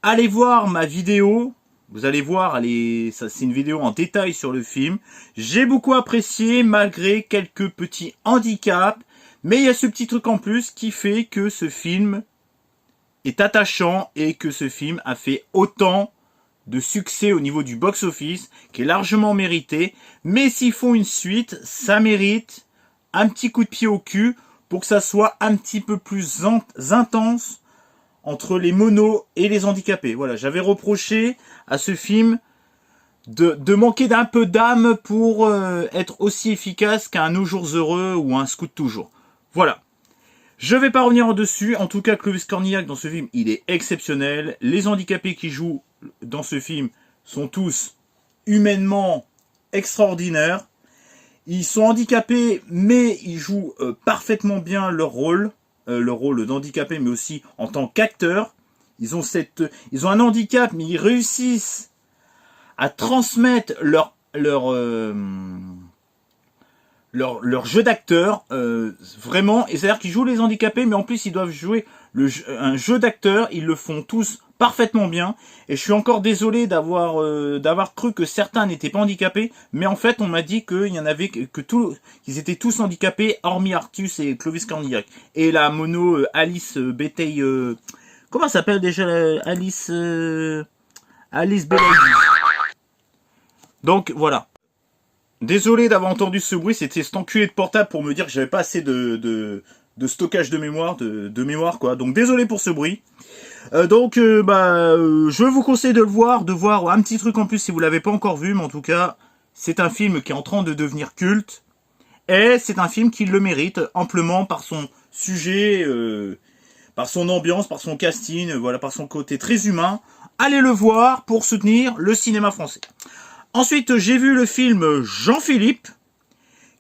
Allez voir ma vidéo, vous allez voir, c'est une vidéo en détail sur le film. J'ai beaucoup apprécié malgré quelques petits handicaps, mais il y a ce petit truc en plus qui fait que ce film est attachant et que ce film a fait autant de succès au niveau du box-office, qui est largement mérité. Mais s'ils font une suite, ça mérite un petit coup de pied au cul pour que ça soit un petit peu plus intense entre les monos et les handicapés. Voilà, j'avais reproché à ce film de manquer d'un peu d'âme pour être aussi efficace qu'un Nos Jours Heureux ou un Scoot Toujours. Voilà. Je vais pas revenir en dessus. En tout cas, Clovis Cornillac dans ce film, il est exceptionnel. Les handicapés qui jouent dans ce film sont tous humainement extraordinaires. Ils sont handicapés, mais ils jouent parfaitement bien leur rôle d'handicapé, mais aussi en tant qu'acteurs. Ils ont un handicap, mais ils réussissent à transmettre leur jeu d'acteur, vraiment. Et c'est-à-dire qu'ils jouent les handicapés, mais en plus ils doivent jouer un jeu d'acteur. Ils le font tous parfaitement bien. Et je suis encore désolé d'avoir cru que certains n'étaient pas handicapés, mais en fait on m'a dit qu'il y en avait qu'ils étaient tous handicapés, hormis Artus et Clovis Cornillac. Et la mono Alice Béteille, comment s'appelle déjà Alice Belaïdi. Donc voilà. Désolé d'avoir entendu ce bruit, c'était cet enculé de portable pour me dire que j'avais pas assez de stockage de mémoire, quoi. Donc désolé pour ce bruit. Je vous conseille de voir un petit truc en plus si vous l'avez pas encore vu, mais en tout cas, c'est un film qui est en train de devenir culte, et c'est un film qui le mérite amplement par son sujet, par son ambiance, par son casting, voilà, par son côté très humain. Allez le voir pour soutenir le cinéma français. Ensuite, j'ai vu le film Jean-Philippe,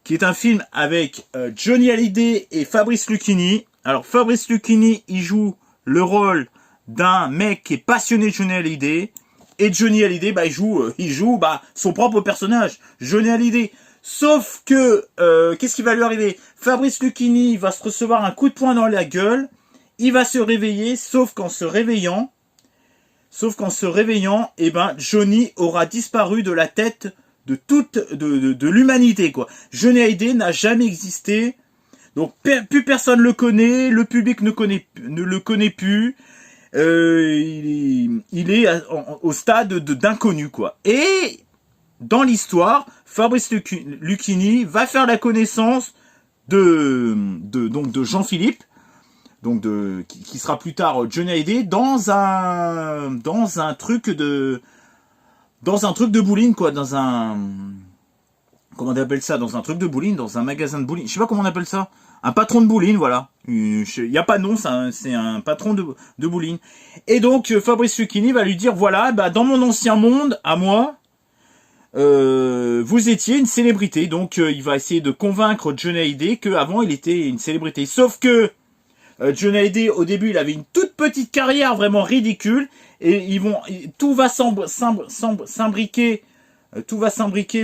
qui est un film avec Johnny Hallyday et Fabrice Lucchini. Alors, Fabrice Lucchini, il joue le rôle d'un mec qui est passionné de Johnny Hallyday. Et Johnny Hallyday, il joue son propre personnage, Johnny Hallyday. Sauf que, qu'est-ce qui va lui arriver? Fabrice Lucchini va se recevoir un coup de poing dans la gueule. Il va se réveiller, sauf qu'en se réveillant, Johnny aura disparu de la tête de l'humanité, quoi. Johnny Hallyday n'a jamais existé. Donc, plus personne le connaît, le public ne le connaît plus. Il est au stade d'inconnu, quoi. Et, dans l'histoire, Fabrice Lucchini va faire la connaissance de Jean-Philippe, donc qui sera plus tard Johnny Hallyday, dans un truc de bowling, quoi, comment on appelle ça, dans un truc de bowling, dans un magasin de bowling, je sais pas comment on appelle ça, un patron de bowling, voilà, il y a pas de nom, c'est un patron de bowling. Et donc Fabrice Lucchini va lui dire, voilà, dans mon ancien monde, à moi, vous étiez une célébrité. Donc il va essayer de convaincre Johnny Hallyday qu'avant il était une célébrité, sauf que Johnny Hallyday, au début, il avait une toute petite carrière vraiment ridicule, et tout va s'imbriquer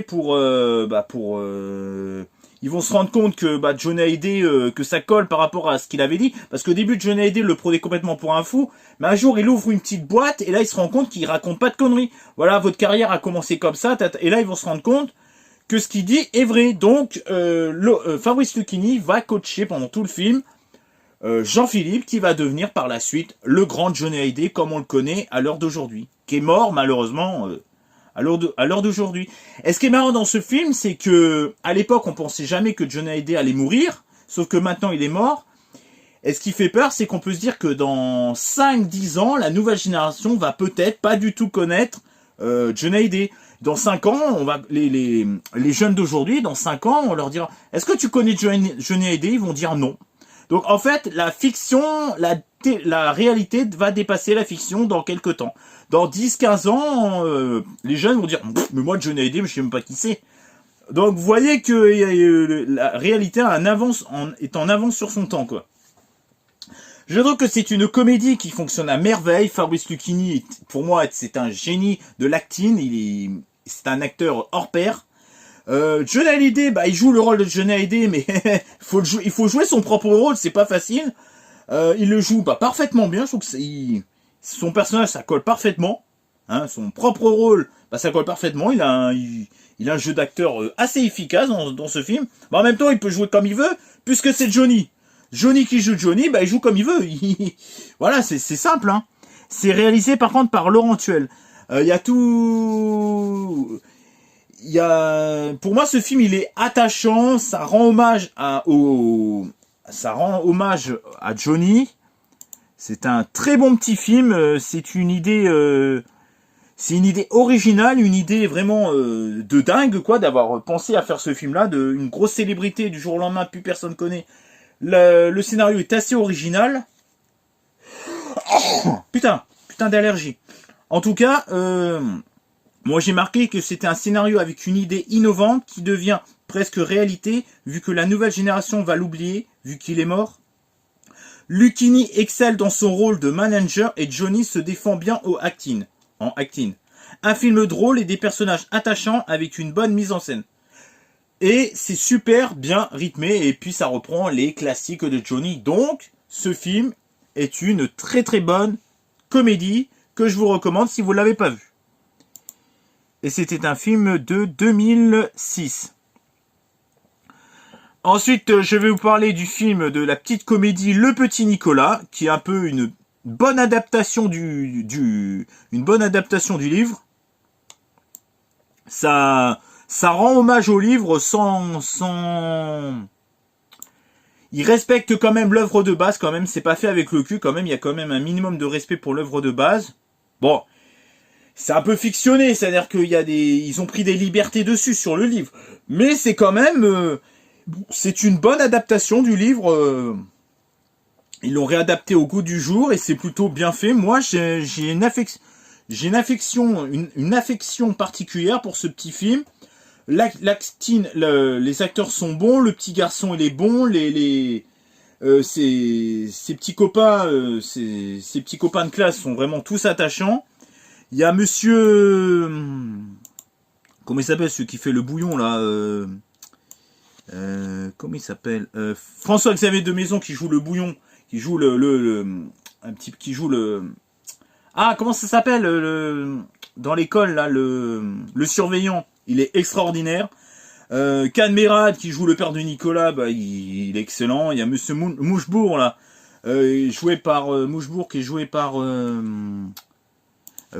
pour ils vont se rendre compte que Johnny Hallyday, que ça colle par rapport à ce qu'il avait dit, parce qu'au début Johnny Hallyday le prenait complètement pour un fou, mais un jour il ouvre une petite boîte et là il se rend compte qu'il raconte pas de conneries. Voilà, votre carrière a commencé comme ça, et là ils vont se rendre compte que ce qu'il dit est vrai. Donc Fabrice Lucchini va coacher pendant tout le film Jean-Philippe, qui va devenir par la suite le grand Johnny Hallyday comme on le connaît à l'heure d'aujourd'hui, qui est mort malheureusement à l'heure d'aujourd'hui. Et ce qui est marrant dans ce film, c'est que à l'époque on pensait jamais que Johnny Hallyday allait mourir, sauf que maintenant il est mort. Et ce qui fait peur, c'est qu'on peut se dire que dans 5-10 ans, la nouvelle génération va peut-être pas du tout connaître Johnny Hallyday. Dans 5 ans, les jeunes d'aujourd'hui, dans 5 ans, on leur dira, est-ce que tu connais Johnny Hallyday? Ils vont dire non. Donc en fait, la fiction, la réalité va dépasser la fiction dans quelques temps. Dans 10-15 ans, les jeunes vont dire « Mais moi, Johnny Hallyday, je sais même pas qui c'est ». Donc vous voyez que la réalité est en avance sur son temps, quoi. Je trouve que c'est une comédie qui fonctionne à merveille. Fabrice Lucchini, pour moi, c'est un génie de l'acting. C'est un acteur hors pair. Johnny Hallyday, bah, il joue le rôle de Johnny Hallyday, mais il faut jouer son propre rôle, c'est pas facile. Il le joue parfaitement bien. Je trouve que son personnage, ça colle parfaitement. Hein, son propre rôle, ça colle parfaitement. Il a un jeu d'acteur assez efficace dans ce film. En même temps, il peut jouer comme il veut, puisque c'est Johnny. Johnny qui joue Johnny, il joue comme il veut. Voilà, c'est simple. Hein. C'est réalisé par contre par Laurent Tuel. Pour moi, ce film, il est attachant. Ça rend hommage à Johnny. C'est un très bon petit film. C'est une idée originale, une idée vraiment de dingue, quoi, d'avoir pensé à faire ce film-là, une grosse célébrité du jour au lendemain, plus personne connaît. Le scénario est assez original. Putain d'allergie. En tout cas, moi j'ai marqué que c'était un scénario avec une idée innovante qui devient presque réalité, vu que la nouvelle génération va l'oublier, vu qu'il est mort. Lucchini excelle dans son rôle de manager et Johnny se défend bien en acting. Un film drôle et des personnages attachants avec une bonne mise en scène. Et c'est super bien rythmé et puis ça reprend les classiques de Johnny. Donc, ce film est une très très bonne comédie que je vous recommande si vous ne l'avez pas vu. Et c'était un film de 2006. Ensuite, je vais vous parler du film de la petite comédie Le Petit Nicolas, qui est un peu une bonne adaptation du livre. Ça rend hommage au livre il respecte quand même l'œuvre de base, quand même. C'est pas fait avec le cul, quand même. Il y a quand même un minimum de respect pour l'œuvre de base. Bon. C'est un peu fictionné, c'est-à-dire ils ont pris des libertés dessus sur le livre. Mais c'est quand même, c'est une bonne adaptation du livre. Ils l'ont réadapté au goût du jour et c'est plutôt bien fait. Moi, j'ai une affection particulière pour ce petit film. Les acteurs sont bons, le petit garçon il est bon, ses petits copains de classe sont vraiment tous attachants. Il y a monsieur, comment il s'appelle, celui qui fait le bouillon là, comment il s'appelle, François-Xavier de Maison qui joue le bouillon, qui joue comment ça s'appelle, dans l'école là, le surveillant. Il est extraordinaire. Can Merad qui joue le père de Nicolas, il est excellent. Il y a monsieur Mouchebourg là, Mouchebourg qui est joué par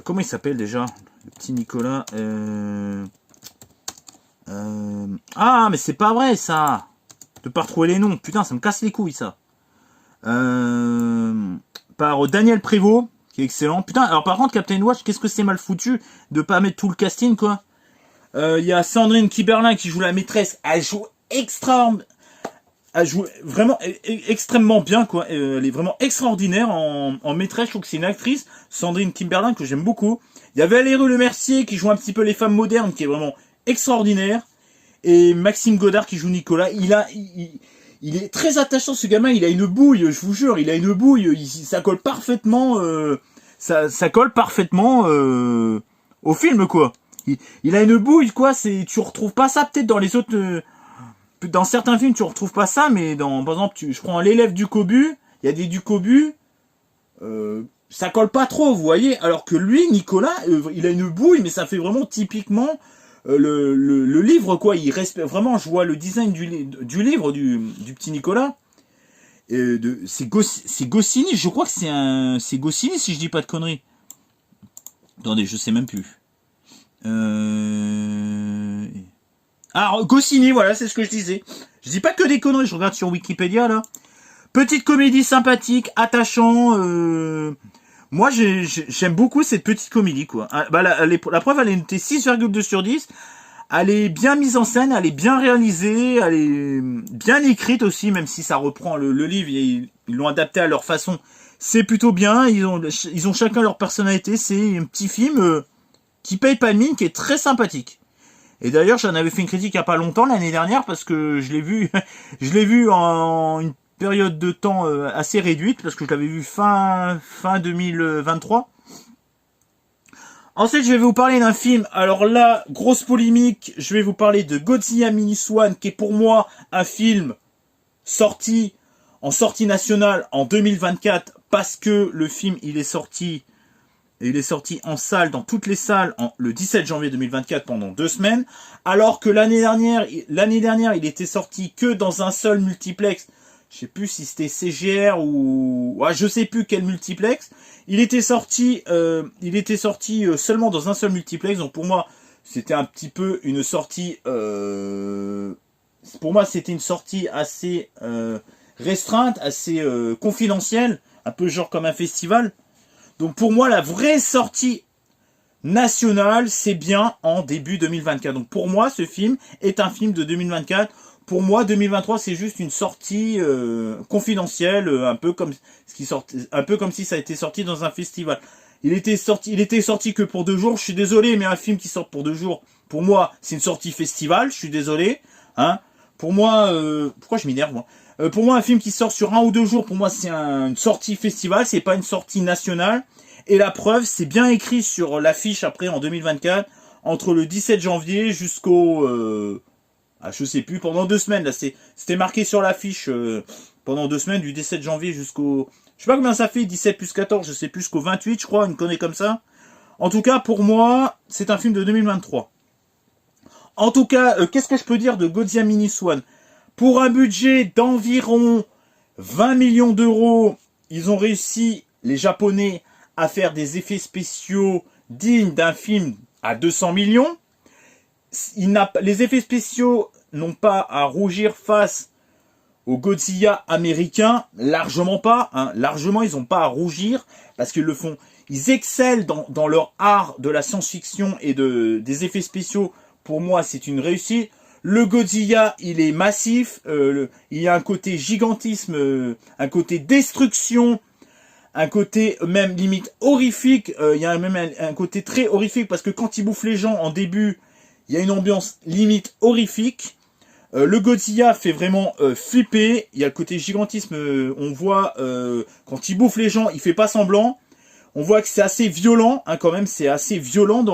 comment il s'appelle déjà, le petit Nicolas. Ah mais c'est pas vrai ça, de pas retrouver les noms. Putain, ça me casse les couilles ça. Par Daniel Prévost qui est excellent. Putain, alors par contre Captain Watch, qu'est-ce que c'est mal foutu de pas mettre tout le casting quoi. Il y a Sandrine Kiberlin qui joue la maîtresse. Elle joue vraiment extrêmement bien quoi. Elle est vraiment extraordinaire en maîtresse. Je trouve que c'est une actrice, Sandrine Kiberlin, que j'aime beaucoup. Il y a Valérie Lemercier qui joue un petit peu les femmes modernes, qui est vraiment extraordinaire. Et Maxime Godard qui joue Nicolas. Il est très attachant ce gamin. Il a une bouille, je vous jure. Il a une bouille. Ça colle parfaitement. Ça colle parfaitement au film quoi. Il a une bouille quoi, tu retrouves pas ça peut-être dans les autres, dans certains films tu retrouves pas ça, mais par exemple je prends l'élève du Cobu, il y a des du Cobu, ça colle pas trop, vous voyez, alors que lui Nicolas, il a une bouille, mais ça fait vraiment typiquement le livre quoi, il respecte vraiment, je vois le design du livre du petit Nicolas, c'est Goscinny, je crois que c'est Goscinny si je dis pas de conneries. Attendez, je sais même plus. Alors Goscinny, voilà, c'est ce que je disais. Je dis pas que des conneries, je regarde sur Wikipédia là. Petite comédie sympathique, attachant. Moi j'aime beaucoup cette petite comédie quoi. La preuve elle est notée 6,2 sur 10. Elle est bien mise en scène, elle est bien réalisée, elle est bien écrite aussi, même si ça reprend le livre, ils l'ont adapté à leur façon. C'est plutôt bien, ils ont chacun leur personnalité, c'est un petit film qui paye pas de mine, qui est très sympathique. Et d'ailleurs, j'en avais fait une critique il y a pas longtemps, l'année dernière, parce que je l'ai vu, je l'ai vu en une période de temps assez réduite, parce que je l'avais vu fin 2023. Ensuite, je vais vous parler d'un film. Alors là, grosse polémique, je vais vous parler de Godzilla Minus One, qui est pour moi un film sorti en sortie nationale en 2024, parce que le film, il est sorti en salle, dans toutes les salles, le 17 janvier 2024 pendant 2 semaines, alors que l'année dernière, il était sorti que dans un seul multiplex. Je sais plus si c'était CGR ou... Ouais, je sais plus quel multiplex. Il était sorti seulement dans un seul multiplex. Donc pour moi, c'était un petit peu une sortie... Pour moi, c'était une sortie assez restreinte, assez confidentielle. Un peu genre comme un festival. Donc pour moi, la vraie sortie nationale, c'est bien en début 2024. Donc pour moi, ce film est un film de 2024. Pour moi, 2023, c'est juste une sortie confidentielle, un peu comme si ça a été sorti dans un festival. Il était sorti que pour 2 jours. Je suis désolé, mais un film qui sort pour 2 jours, pour moi, c'est une sortie festival. Je suis désolé, hein. Pour moi, pourquoi je m'énerve moi? Pour moi, un film qui sort sur 1 ou 2 jours, pour moi, c'est une sortie festival. C'est pas une sortie nationale. Et la preuve, c'est bien écrit sur l'affiche après en 2024, entre le 17 janvier jusqu'au je sais plus, pendant 2 semaines, là, c'était marqué sur l'affiche, pendant 2 semaines, du 17 janvier jusqu'au, je sais pas combien ça fait, 17 plus 14, je sais plus, jusqu'au 28, je crois, une connerie comme ça. En tout cas, pour moi, c'est un film de 2023. En tout cas, qu'est-ce que je peux dire de Godzilla Minus One? Pour un budget d'environ 20 millions d'euros, ils ont réussi, les Japonais, à faire des effets spéciaux dignes d'un film à 200 millions. Les effets spéciaux n'ont pas à rougir face au Godzilla américain, largement pas, hein, largement ils n'ont pas à rougir, parce qu'ils le font, ils excellent dans leur art de la science-fiction et des effets spéciaux. Pour moi, c'est une réussite. Le Godzilla, il est massif, il y a un côté gigantisme, un côté destruction, un côté même limite horrifique, il y a même un côté très horrifique, parce que quand il bouffe les gens en début, il y a une ambiance limite horrifique. Le Godzilla fait vraiment flipper. Il y a le côté gigantisme, on voit quand il bouffe les gens, il fait pas semblant. On voit que c'est assez violent, hein, quand même, c'est assez violent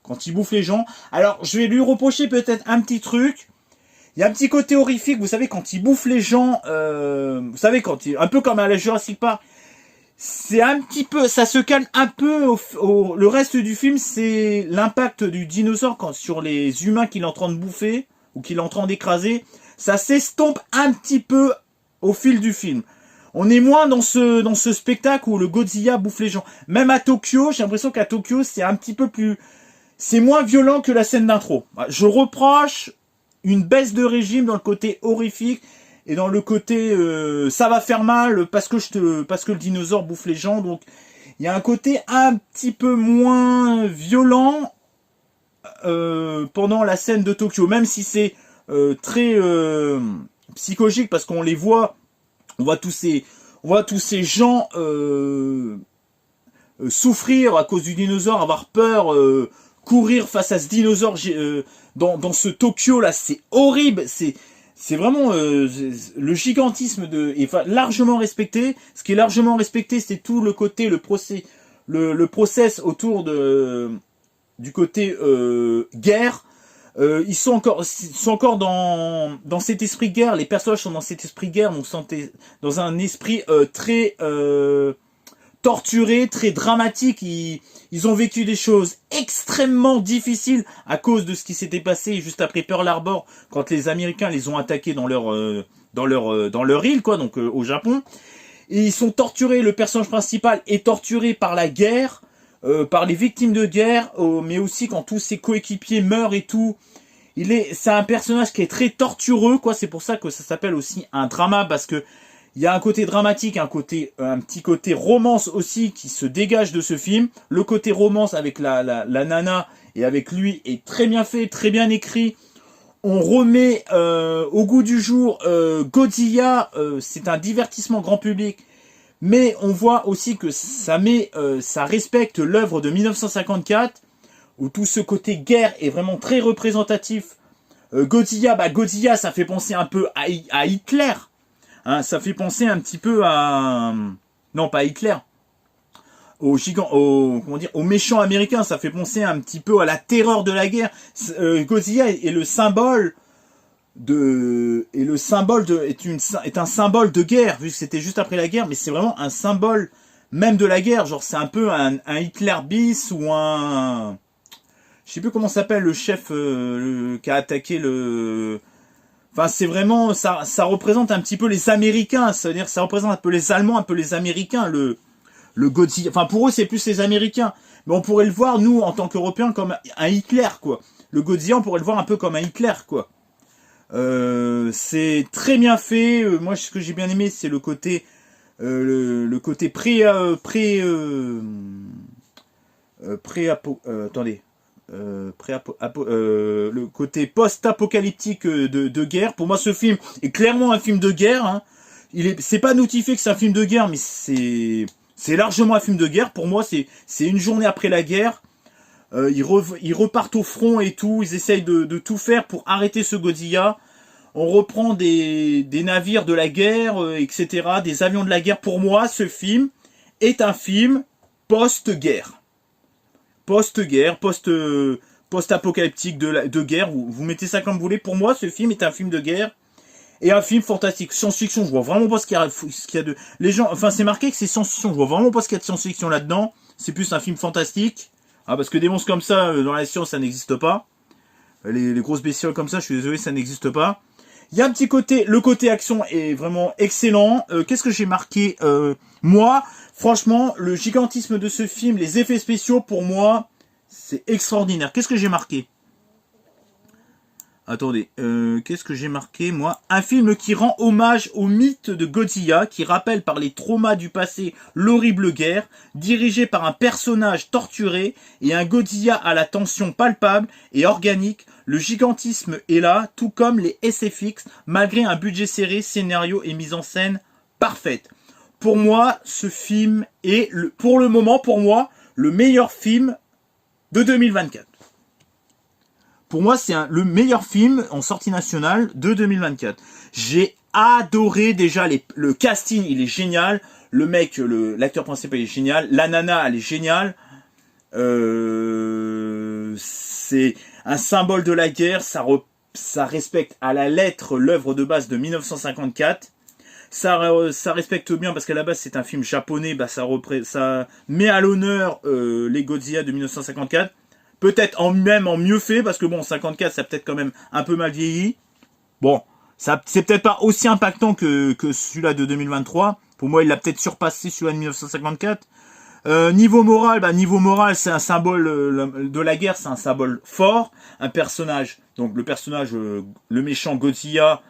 quand il bouffe les gens. Alors, je vais lui reprocher peut-être un petit truc. Il y a un petit côté horrifique, vous savez, quand il bouffe les gens, vous savez, un peu comme à la Jurassic Park, c'est un petit peu, ça se calme un peu le reste du film, c'est l'impact du dinosaure sur les humains qu'il est en train de bouffer, ou qu'il est en train d'écraser, ça s'estompe un petit peu au fil du film. On est moins dans ce spectacle où le Godzilla bouffe les gens. Même à Tokyo, j'ai l'impression qu'à Tokyo, c'est un petit peu plus, c'est moins violent que la scène d'intro. Je reproche une baisse de régime dans le côté horrifique, et dans le côté ça va faire mal parce que le dinosaure bouffe les gens. Donc il y a un côté un petit peu moins violent pendant la scène de Tokyo, même si c'est très psychologique, parce qu'on les voit, on voit tous ces gens souffrir à cause du dinosaure, avoir peur, courir face à ce dinosaure dans ce Tokyo là, c'est horrible, c'est vraiment le gigantisme est largement respecté. Ce qui est largement respecté, c'est tout le côté, le process autour du côté guerre. Ils sont encore dans cet esprit guerre. Les personnages sont dans cet esprit guerre, donc dans un esprit très torturé, très dramatique. Ils ont vécu des choses extrêmement difficiles à cause de ce qui s'était passé juste après Pearl Harbor, quand les Américains les ont attaqués dans leur île, quoi, donc au Japon. Et ils sont torturés. Le personnage principal est torturé par la guerre, par les victimes de guerre, mais aussi quand tous ses coéquipiers meurent et tout. C'est un personnage qui est très tortureux, quoi. C'est pour ça que ça s'appelle aussi un drama, parce que il y a un côté dramatique, un petit côté romance aussi qui se dégage de ce film. Le côté romance avec la nana et avec lui est très bien fait, très bien écrit. On remet au goût du jour Godzilla, c'est un divertissement grand public, mais on voit aussi que ça respecte l'œuvre de 1954, où tout ce côté guerre est vraiment très représentatif. Godzilla, ça fait penser un peu à Hitler, hein, ça fait penser un petit peu à... Non, pas Hitler, aux méchants américains, ça fait penser un petit peu à la terreur de la guerre. Godzilla est le symbole est un symbole de guerre, vu que c'était juste après la guerre, mais c'est vraiment un symbole même de la guerre. Genre, c'est un peu un Hitler bis ou un... Je sais plus comment s'appelle le chef qui a attaqué le... Enfin, c'est vraiment... Ça représente un petit peu les Américains, c'est-à-dire ça représente un peu les Allemands, un peu les Américains, le Godzilla. Enfin, pour eux, c'est plus les Américains. Mais on pourrait le voir, nous, en tant qu'Européens, comme un Hitler, quoi. Le Godzilla, on pourrait le voir un peu comme un Hitler, quoi. C'est très bien fait. Moi, ce que j'ai bien aimé, c'est le côté le côté le côté post-apocalyptique de guerre. Pour moi, ce film est clairement un film de guerre, hein. C'est pas notifié que c'est un film de guerre, mais c'est largement un film de guerre. Pour moi, c'est une journée après la guerre. Ils repartent au front et tout. Ils essayent de tout faire pour arrêter ce Godzilla. On reprend des navires de la guerre, etc., des avions de la guerre. Pour moi, ce film est un film post-guerre. Post-guerre, post-apocalyptique de guerre. Vous mettez ça comme vous voulez. Pour moi, ce film est un film de guerre et un film fantastique. Science-fiction, je vois vraiment pas ce qu'il y a de... Les gens, enfin, c'est marqué que c'est science-fiction. Je vois vraiment pas ce qu'il y a de science-fiction là-dedans. C'est plus un film fantastique. Ah, parce que des monstres comme ça, dans la science, ça n'existe pas. Les grosses bestioles comme ça, je suis désolé, ça n'existe pas. Il y a un petit côté, le côté action est vraiment excellent. Qu'est-ce que j'ai marqué moi, franchement, le gigantisme de ce film, les effets spéciaux, pour moi, c'est extraordinaire. Qu'est-ce que j'ai marqué? Attendez, qu'est-ce que j'ai marqué, moi? Un film qui rend hommage au mythe de Godzilla, qui rappelle par les traumas du passé l'horrible guerre, dirigé par un personnage torturé et un Godzilla à la tension palpable et organique. Le gigantisme est là, tout comme les SFX, malgré un budget serré, scénario et mise en scène parfaite. Pour moi, ce film est, pour le moment, pour moi, le meilleur film de 2024. Pour moi, c'est le meilleur film en sortie nationale de 2024. J'ai adoré déjà le casting, il est génial. Le mec, l'acteur principal est génial. La nana, elle est géniale. C'est un symbole de la guerre. Ça respecte à la lettre l'œuvre de base de 1954. Ça respecte bien parce qu'à la base c'est un film japonais. Bah, ça met à l'honneur les Godzilla de 1954. Peut-être même en mieux fait, parce que bon, 54, ça a peut-être quand même un peu mal vieilli. Bon, c'est peut-être pas aussi impactant que celui-là de 2023. Pour moi, il l'a peut-être surpassé celui-là de 1954. Niveau moral, c'est un symbole de la guerre, c'est un symbole fort. Un personnage, donc le personnage, le méchant Godzilla.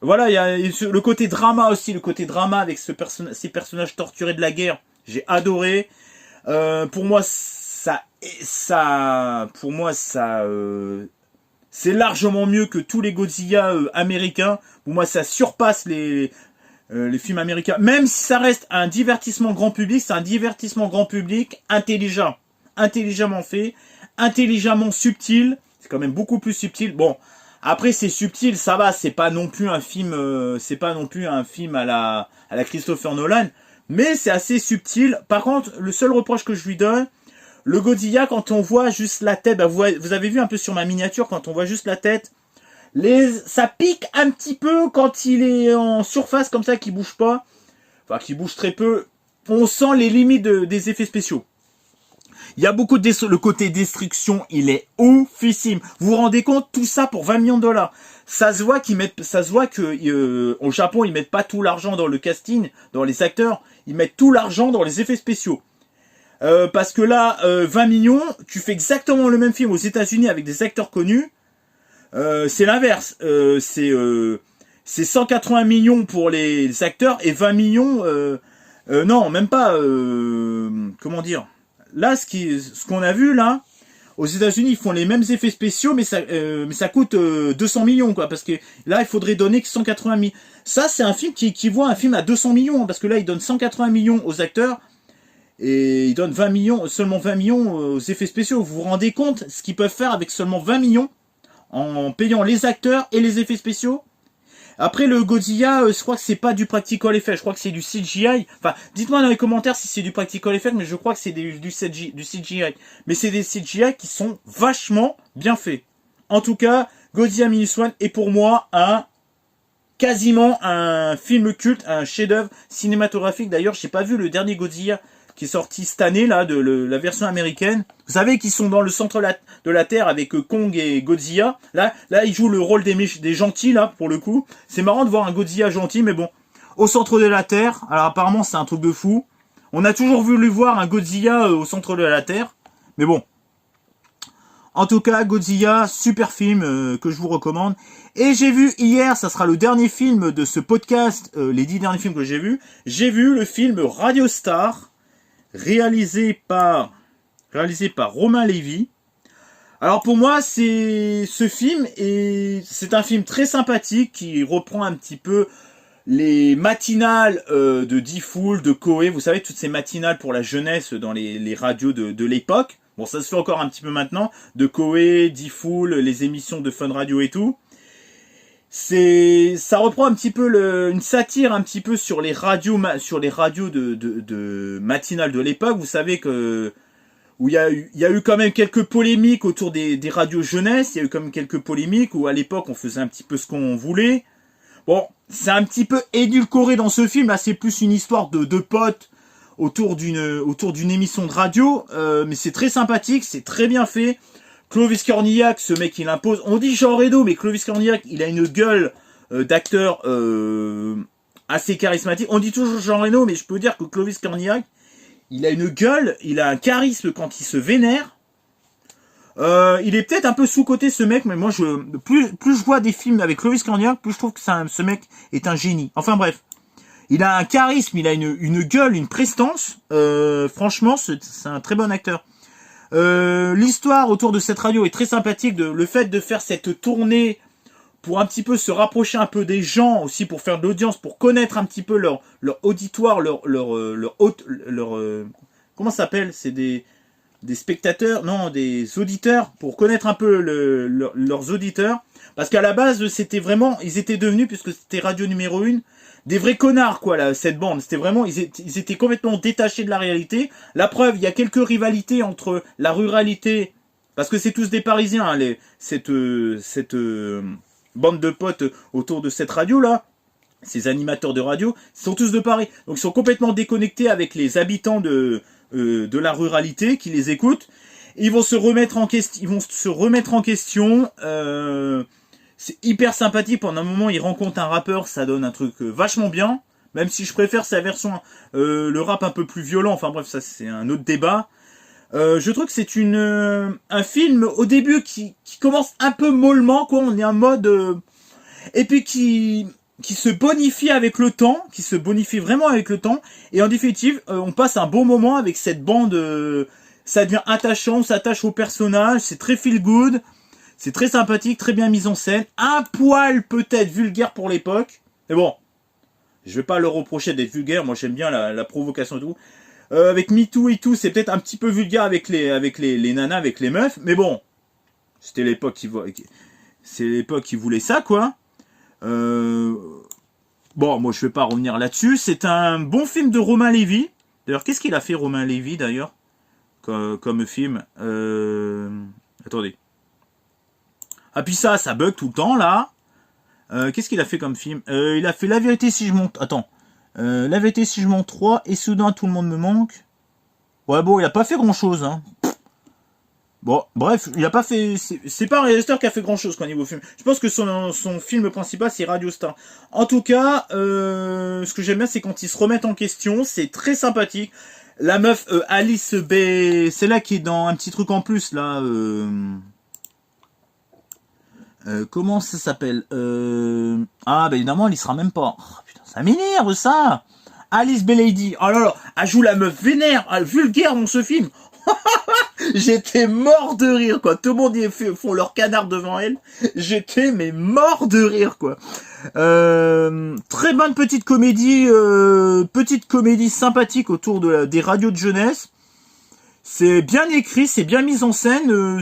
Voilà, il y a le côté drama aussi, le côté drama avec ces personnages torturés de la guerre. J'ai adoré. Pour moi, c'est largement mieux que tous les Godzilla américains. Pour moi, ça surpasse les films américains. Même si ça reste un divertissement grand public, c'est un divertissement grand public intelligent. Intelligemment fait, intelligemment subtil. C'est quand même beaucoup plus subtil. Bon, après c'est subtil, ça va. C'est pas non plus un film, à la Christopher Nolan. Mais c'est assez subtil. Par contre, le seul reproche que je lui donne, le Godzilla, quand on voit juste la tête, bah vous avez vu un peu sur ma miniature, quand on voit juste la tête, ça pique un petit peu quand il est en surface comme ça, qui bouge pas, enfin qui bouge très peu. On sent les limites des effets spéciaux. Il y a beaucoup le côté destruction, il est oufissime. Vous vous rendez compte, tout ça pour 20 millions de dollars. Ça se voit que au Japon, ils mettent pas tout l'argent dans le casting, dans les acteurs, ils mettent tout l'argent dans les effets spéciaux. Parce que là, 20 millions, tu fais exactement le même film aux États-Unis avec des acteurs connus. C'est l'inverse. C'est 180 millions pour les acteurs et 20 millions. Non, même pas. Comment dire? Là, ce qu'on a vu là, aux États-Unis, ils font les mêmes effets spéciaux, mais ça coûte 200 millions, quoi, parce que là, il faudrait donner que 180 millions. Ça, c'est un film qui équivaut à un film à 200 millions, parce que là, ils donnent 180 millions aux acteurs, et ils donnent 20 millions, seulement 20 millions aux effets spéciaux. Vous vous rendez compte ce qu'ils peuvent faire avec seulement 20 millions en payant les acteurs et les effets spéciaux? Après, le Godzilla, je crois que c'est pas du practical effect, je crois que c'est du CGI. Enfin, dites-moi dans les commentaires si c'est du practical effect, mais je crois que c'est du CGI. Mais c'est des CGI qui sont vachement bien faits. En tout cas, Godzilla Minus One est pour moi quasiment un film culte, un chef-d'œuvre cinématographique. D'ailleurs, j'ai pas vu le dernier Godzilla qui est sorti cette année, là, de la version américaine. Vous savez qu'ils sont dans le centre de la Terre avec Kong et Godzilla. Là, ils jouent le rôle des gentils, là, pour le coup. C'est marrant de voir un Godzilla gentil, mais bon. Au centre de la Terre, alors apparemment, c'est un truc de fou. On a toujours voulu voir un Godzilla au centre de la Terre, mais bon. En tout cas, Godzilla, super film que je vous recommande. Et j'ai vu hier, ça sera le dernier film de ce podcast, les 10 derniers films que j'ai vus. J'ai vu le film Radio Star, réalisé par Romain Lévy. Alors pour moi, c'est un film très sympathique qui reprend un petit peu les matinales de D-Fool, de Koé. Vous savez, toutes ces matinales pour la jeunesse dans les radios de l'époque. Bon, ça se fait encore un petit peu maintenant, de Koé, D-Fool, les émissions de Fun Radio et tout. Ça reprend un petit peu une satire un petit peu sur les radios de matinales de l'époque. Vous savez que où il y a eu quand même quelques polémiques autour des radios jeunesse. Il y a eu quand même quelques polémiques où à l'époque on faisait un petit peu ce qu'on voulait. Bon, c'est un petit peu édulcoré dans ce film. Là, c'est plus une histoire de potes autour d'une émission de radio, mais c'est très sympathique, c'est très bien fait. Clovis Cornillac, ce mec, il impose. On dit Jean Reno, mais Clovis Cornillac, il a une gueule d'acteur assez charismatique. On dit toujours Jean Reno, mais je peux dire que Clovis Cornillac, il a une gueule, il a un charisme quand il se vénère. Il est peut-être un peu sous-coté ce mec, mais moi, plus je vois des films avec Clovis Cornillac, plus je trouve que ce mec est un génie. Enfin bref. Il a un charisme, il a une gueule, une prestance. Franchement, c'est un très bon acteur. L'histoire autour de cette radio est très sympathique. Le fait de faire cette tournée pour un petit peu se rapprocher un peu des gens, aussi pour faire de l'audience, pour connaître un petit peu leur auditoire, comment ça s'appelle? C'est des spectateurs, non, des auditeurs, pour connaître un peu leurs auditeurs. Parce qu'à la base, ils étaient devenus, puisque c'était Radio numéro 1, des vrais connards, quoi, là, cette bande. C'était vraiment, ils étaient complètement détachés de la réalité. La preuve, il y a quelques rivalités entre la ruralité, parce que c'est tous des Parisiens, hein, cette bande de potes autour de cette radio-là, ces animateurs de radio, sont tous de Paris. Donc ils sont complètement déconnectés avec les habitants de la ruralité qui les écoutent. Ils vont se remettre en question. C'est hyper sympathique. Pendant un moment, ils rencontrent un rappeur, ça donne un truc vachement bien. Même si je préfère sa version, le rap un peu plus violent. Enfin bref, ça c'est un autre débat. Je trouve que c'est un film au début qui commence un peu mollement, quoi. On est en mode et puis qui se bonifie avec le temps, qui se bonifie vraiment avec le temps. Et en définitive, on passe un bon moment avec cette bande. Ça devient attachant, on s'attache au personnage. C'est très feel good. C'est très sympathique, très bien mis en scène. Un poil peut-être vulgaire pour l'époque. Mais bon, je vais pas leur reprocher d'être vulgaire. Moi, j'aime bien la provocation et tout. Avec MeToo et tout, c'est peut-être un petit peu vulgaire avec les nanas, avec les meufs. Mais bon, c'était l'époque qui voulait ça, quoi. Bon, moi, je vais pas revenir là-dessus. C'est un bon film de Romain Lévy. D'ailleurs, qu'est-ce qu'il a fait, Romain Lévy, d'ailleurs, comme film attendez. Ah puis ça bug tout le temps là. Qu'est-ce qu'il a fait comme film? Il a fait La vérité si je monte. Attends. La vérité si je monte 3 et soudain tout le monde me manque. Ouais bon, il a pas fait grand chose hein. Bon, bref, il a pas fait. C'est pas un réalisateur qui a fait grand chose quoi niveau film. Je pense que son film principal c'est Radio Star. En tout cas, ce que j'aime bien c'est quand ils se remettent en question, c'est très sympathique. La meuf Alice B, c'est là qui est dans un petit truc en plus là. Comment ça s'appelle Ah, bah évidemment, elle y sera même pas. Oh, putain, ça m'énerve, ça. Alice Bellady. Oh là là, elle joue la meuf vénère, vulgaire dans ce film. J'étais mort de rire, quoi. Tout le monde font leur canard devant elle. J'étais mais mort de rire, quoi. Très bonne petite comédie sympathique autour des radios de jeunesse. C'est bien écrit, c'est bien mis en scène.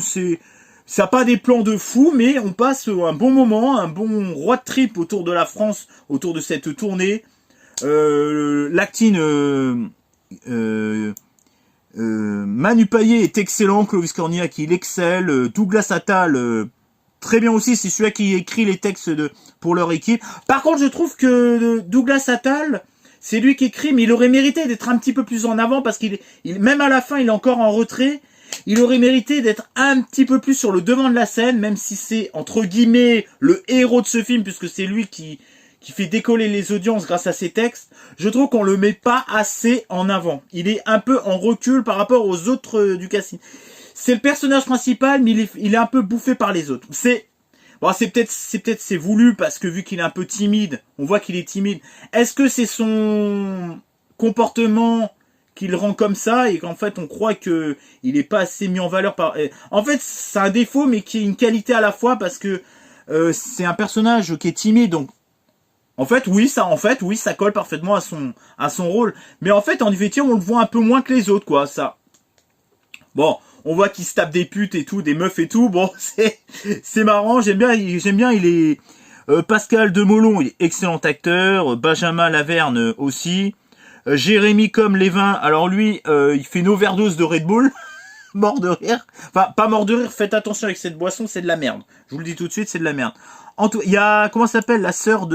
Ça n'a pas des plans de fou, mais on passe un bon moment, un bon road trip autour de la France, autour de cette tournée. L'acting Manu Payet est excellent, Clovis Cornillac il excelle, Douglas Attal très bien aussi, c'est celui qui écrit les textes pour leur équipe. Par contre, je trouve que Douglas Attal, c'est lui qui écrit, mais il aurait mérité d'être un petit peu plus en avant parce même à la fin, il est encore en retrait. Il aurait mérité d'être un petit peu plus sur le devant de la scène, même si c'est entre guillemets le héros de ce film, puisque c'est lui qui fait décoller les audiences grâce à ses textes. Je trouve qu'on le met pas assez en avant. Il est un peu en recul par rapport aux autres du casting. C'est le personnage principal, mais il est un peu bouffé par les autres. C'est peut-être voulu parce que vu qu'il est un peu timide, on voit qu'il est timide. Est-ce que c'est son comportement qui le rend comme ça et qu'en fait on croit que il est pas assez mis en valeur par. En fait, c'est un défaut mais qui est une qualité à la fois parce que c'est un personnage qui est timide donc. En fait, oui, ça colle parfaitement à son rôle. Mais en fait, en vérité, on le voit un peu moins que les autres, quoi, ça. Bon, on voit qu'il se tape des putes et tout, des meufs et tout. Bon, c'est marrant, j'aime bien, il est... Pascal Demolon, il est excellent acteur. Benjamin Laverne aussi. Jérémy Lévin, alors lui, il fait une overdose de Red Bull. Mort de rire. Enfin, pas mort de rire, faites attention avec cette boisson, c'est de la merde. Je vous le dis tout de suite, c'est de la merde. Il y a, comment s'appelle, la sœur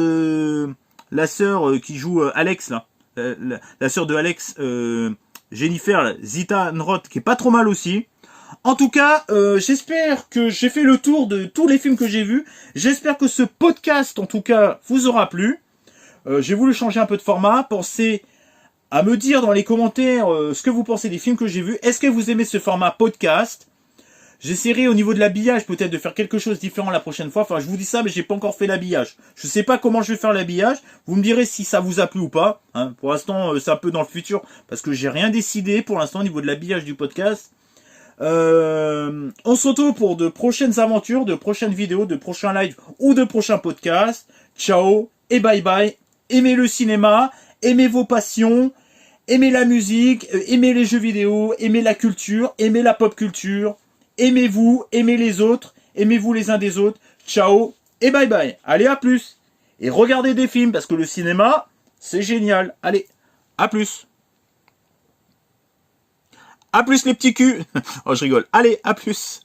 qui joue Alex, là. La sœur de Alex, Jennifer, là, Zita Nroth, qui est pas trop mal aussi. En tout cas, j'espère que j'ai fait le tour de tous les films que j'ai vus. J'espère que ce podcast, en tout cas, vous aura plu. J'ai voulu changer un peu de format. Pensez à me dire dans les commentaires ce que vous pensez des films que j'ai vus. Est-ce que vous aimez ce format podcast? J'essaierai au niveau de l'habillage peut-être de faire quelque chose de différent la prochaine fois. Enfin, je vous dis ça, mais j'ai pas encore fait l'habillage. Je sais pas comment je vais faire l'habillage. Vous me direz si ça vous a plu ou pas. Hein. Pour l'instant, c'est un peu dans le futur parce que j'ai rien décidé pour l'instant au niveau de l'habillage du podcast. On se retrouve pour de prochaines aventures, de prochaines vidéos, de prochains lives ou de prochains podcasts. Ciao et bye bye. Aimez le cinéma, aimez vos passions, aimez la musique, aimez les jeux vidéo, aimez la culture, aimez la pop culture. Aimez-vous, aimez les autres, aimez-vous les uns des autres. Ciao et bye bye. Allez, à plus. Et regardez des films parce que le cinéma, c'est génial. Allez, à plus. À plus les petits culs. Oh, je rigole. Allez, à plus.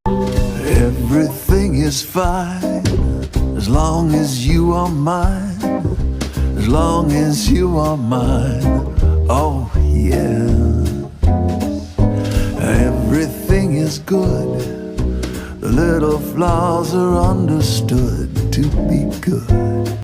Everything is fine as long as you are mine. As long as you are mine. Oh yeah. Everything is good. The little flaws are understood to be good.